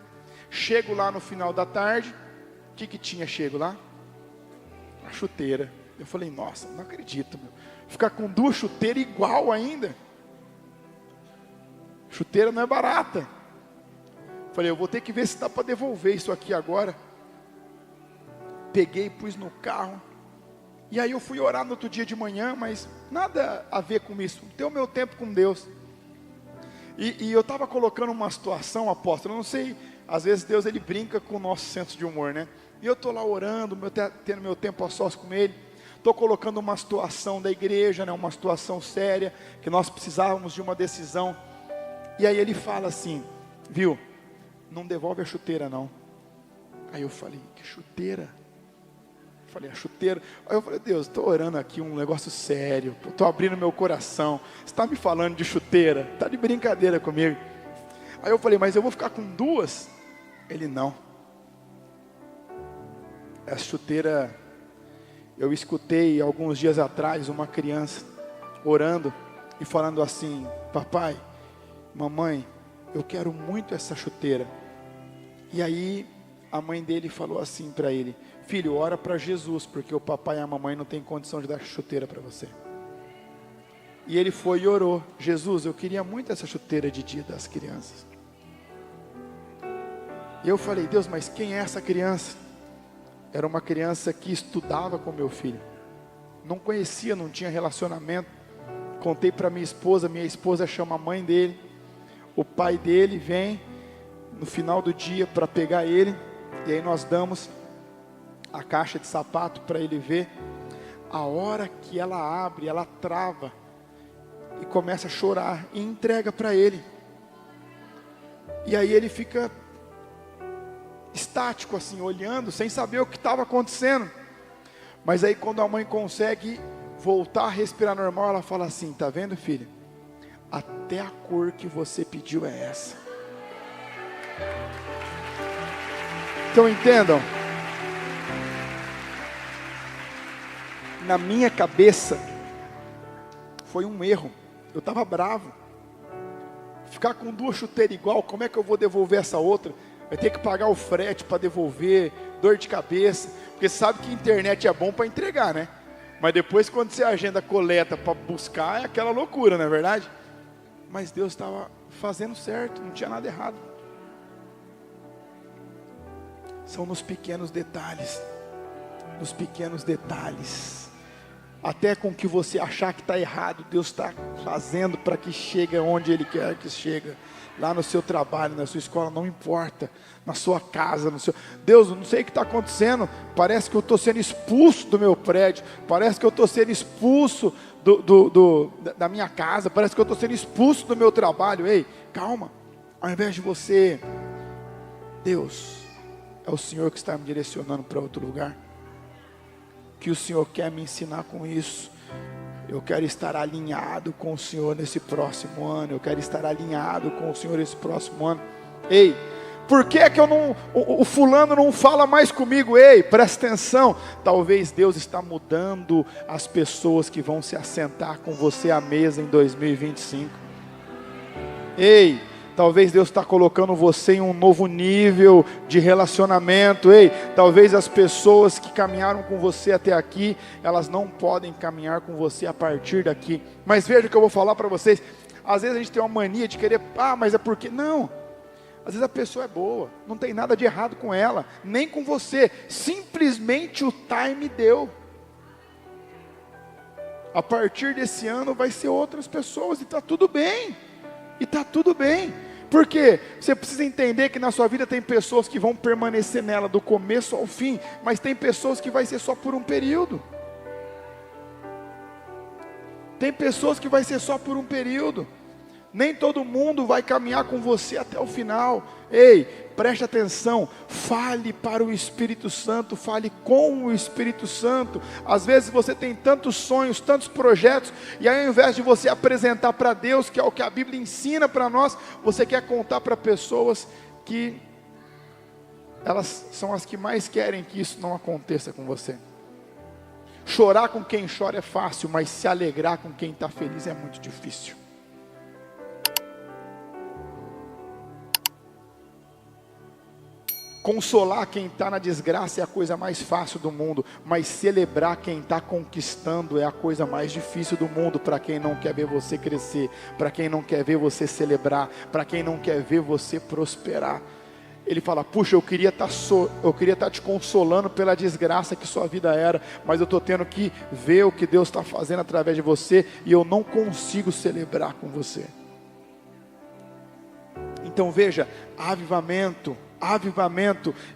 Chego lá no final da tarde, o que tinha chego lá? A chuteira. Eu falei: nossa, não acredito, meu. Ficar com 2 chuteiras igual ainda. Chuteira não é barata. Falei: eu vou ter que ver se dá para devolver isso aqui agora. Peguei, pus no carro. E aí eu fui orar no outro dia de manhã, mas nada a ver com isso. Ter o meu tempo com Deus. E eu estava colocando uma situação, apóstolo, eu não sei, às vezes Deus ele brinca com o nosso senso de humor, né? E eu estou lá orando, tendo meu tempo a sós com Ele. Estou colocando uma situação da igreja, né? Uma situação séria, que nós precisávamos de uma decisão. E aí ele fala assim: viu, não devolve a chuteira não. Aí eu falei: que chuteira? Eu falei: a chuteira. Aí eu falei: Deus, estou orando aqui um negócio sério, estou abrindo meu coração, você está me falando de chuteira? Está de brincadeira comigo? Aí eu falei: mas eu vou ficar com 2? Ele: não. Essa chuteira, eu escutei alguns dias atrás uma criança orando e falando assim: papai, mamãe, eu quero muito essa chuteira. E aí a mãe dele falou assim para ele: filho, ora para Jesus, porque o papai e a mamãe não tem condição de dar chuteira para você. E ele foi e orou: Jesus, eu queria muito essa chuteira de dia das crianças. E eu falei: Deus, mas quem é essa criança? Era uma criança que estudava com meu filho. Não conhecia, não tinha relacionamento. Contei para minha esposa chama a mãe dele. O pai dele vem no final do dia para pegar ele. E aí nós damos a caixa de sapato para ele ver. A hora que ela abre, ela trava e começa a chorar e entrega para ele. E aí ele fica estático assim, olhando, sem saber o que estava acontecendo. Mas aí quando a mãe consegue voltar a respirar normal, ela fala assim: tá vendo, filho? Até a cor que você pediu é essa. Então entendam, na minha cabeça foi um erro. Eu estava bravo. Ficar com 2 chuteiras igual, como é que eu vou devolver essa outra? Vai ter que pagar o frete para devolver, dor de cabeça. Porque você sabe que internet é bom para entregar, né? Mas depois quando você agenda coleta para buscar, é aquela loucura, não é verdade? Mas Deus estava fazendo certo, não tinha nada errado. São nos pequenos detalhes. Nos pequenos detalhes. até com que você achar que está errado, Deus está fazendo para que chegue onde Ele quer que chegue. Lá no seu trabalho, na sua escola, não importa, na sua casa, Deus, não sei o que está acontecendo, parece que eu estou sendo expulso do meu prédio, parece que eu estou sendo expulso da minha casa, parece que eu estou sendo expulso do meu trabalho. Ei, calma, ao invés de você, Deus, é o Senhor que está me direcionando para outro lugar, que o Senhor quer me ensinar com isso. Eu quero estar alinhado com o Senhor nesse próximo ano. Eu quero estar alinhado com o Senhor nesse próximo ano. Ei, por que o fulano não fala mais comigo? Ei, presta atenção. Talvez Deus está mudando as pessoas que vão se assentar com você à mesa em 2025. Ei, talvez Deus está colocando você em um novo nível de relacionamento. Ei, talvez as pessoas que caminharam com você até aqui, elas não podem caminhar com você a partir daqui. Mas veja o que eu vou falar para vocês. Às vezes a gente tem uma mania de querer, mas é porque... Não, às vezes a pessoa é boa, não tem nada de errado com ela, nem com você. Simplesmente o time deu. A partir desse ano vai ser outras pessoas e está tudo bem. E está tudo bem. Porque você precisa entender que na sua vida tem pessoas que vão permanecer nela do começo ao fim, mas tem pessoas que vai ser só por um período. Tem pessoas que vai ser só por um período. Nem todo mundo vai caminhar com você até o final. Ei, preste atenção, fale para o Espírito Santo, fale com o Espírito Santo. Às vezes você tem tantos sonhos, tantos projetos, e aí, ao invés de você apresentar para Deus, que é o que a Bíblia ensina para nós, você quer contar para pessoas que elas são as que mais querem que isso não aconteça com você. Chorar com quem chora é fácil, mas se alegrar com quem está feliz é muito difícil. Consolar quem está na desgraça é a coisa mais fácil do mundo, mas celebrar quem está conquistando é a coisa mais difícil do mundo, para quem não quer ver você crescer, para quem não quer ver você celebrar, para quem não quer ver você prosperar. Ele fala, puxa, eu queria estar te consolando pela desgraça que sua vida era, mas eu estou tendo que ver o que Deus está fazendo através de você, e eu não consigo celebrar com você. Então veja, avivamento,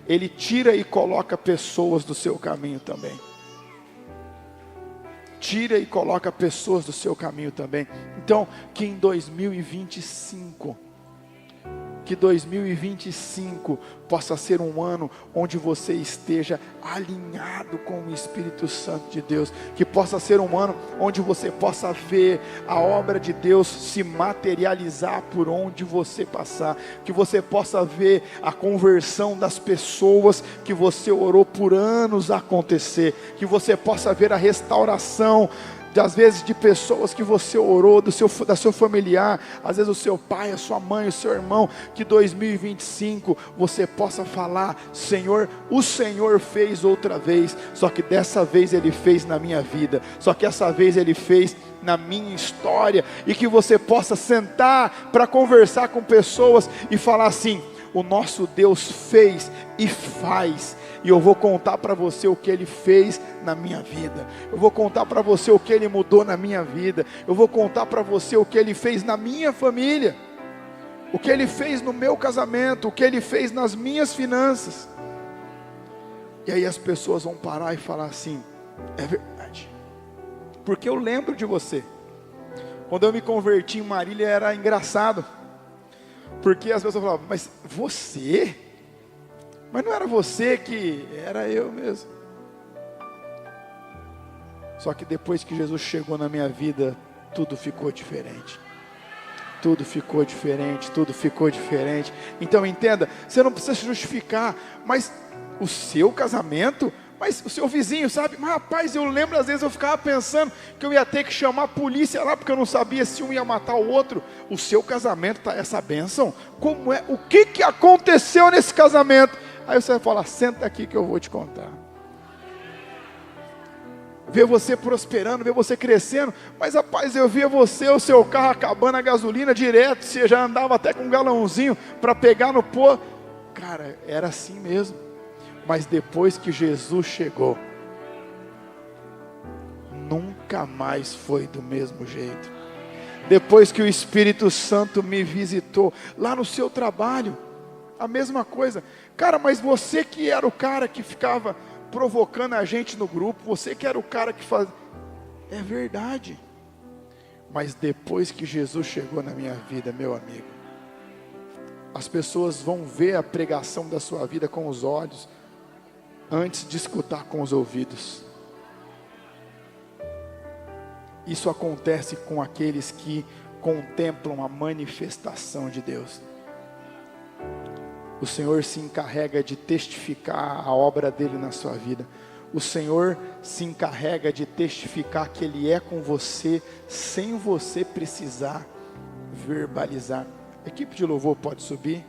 ele tira e coloca pessoas do seu caminho também. Tira e coloca pessoas do seu caminho também. Então, que em 2025 possa ser um ano onde você esteja alinhado com o Espírito Santo de Deus, que possa ser um ano onde você possa ver a obra de Deus se materializar por onde você passar, que você possa ver a conversão das pessoas que você orou por anos acontecer, que você possa ver a restauração às vezes de pessoas que você orou, da seu familiar, às vezes o seu pai, a sua mãe, o seu irmão, que 2025 você possa falar, Senhor, o Senhor fez outra vez, só que dessa vez Ele fez na minha vida, só que essa vez Ele fez na minha história, e que você possa sentar para conversar com pessoas e falar assim, o nosso Deus fez e faz, e eu vou contar para você o que Ele fez na minha vida, eu vou contar para você o que Ele mudou na minha vida, eu vou contar para você o que Ele fez na minha família, o que Ele fez no meu casamento, o que Ele fez nas minhas finanças. E aí as pessoas vão parar e falar assim, é verdade, porque eu lembro de você. Quando eu me converti em Marília era engraçado, porque as pessoas falavam, mas você? Mas não era você que... Era eu mesmo. Só que depois que Jesus chegou na minha vida, tudo ficou diferente. Tudo ficou diferente, tudo ficou diferente. Então entenda, você não precisa se justificar, mas o seu casamento... Mas o seu vizinho, sabe? Mas rapaz, eu lembro às vezes eu ficava pensando que eu ia ter que chamar a polícia lá, porque eu não sabia se um ia matar o outro. O seu casamento está essa bênção? Como é? O que aconteceu nesse casamento? Aí você vai falar, senta aqui que eu vou te contar. Ver você prosperando, ver você crescendo. Mas rapaz, eu via você, o seu carro acabando a gasolina direto, você já andava até com um galãozinho para pegar no pó. Cara, era assim mesmo. Mas depois que Jesus chegou, nunca mais foi do mesmo jeito. Depois que o Espírito Santo me visitou, lá no seu trabalho, a mesma coisa. Cara, mas você que era o cara que ficava provocando a gente no grupo, você que era o cara que fazia... É verdade. Mas depois que Jesus chegou na minha vida, meu amigo, as pessoas vão ver a pregação da sua vida com os olhos, antes de escutar com os ouvidos. Isso acontece com aqueles que contemplam a manifestação de Deus. O Senhor se encarrega de testificar a obra dele na sua vida. O Senhor se encarrega de testificar que Ele é com você, sem você precisar verbalizar. A equipe de louvor pode subir.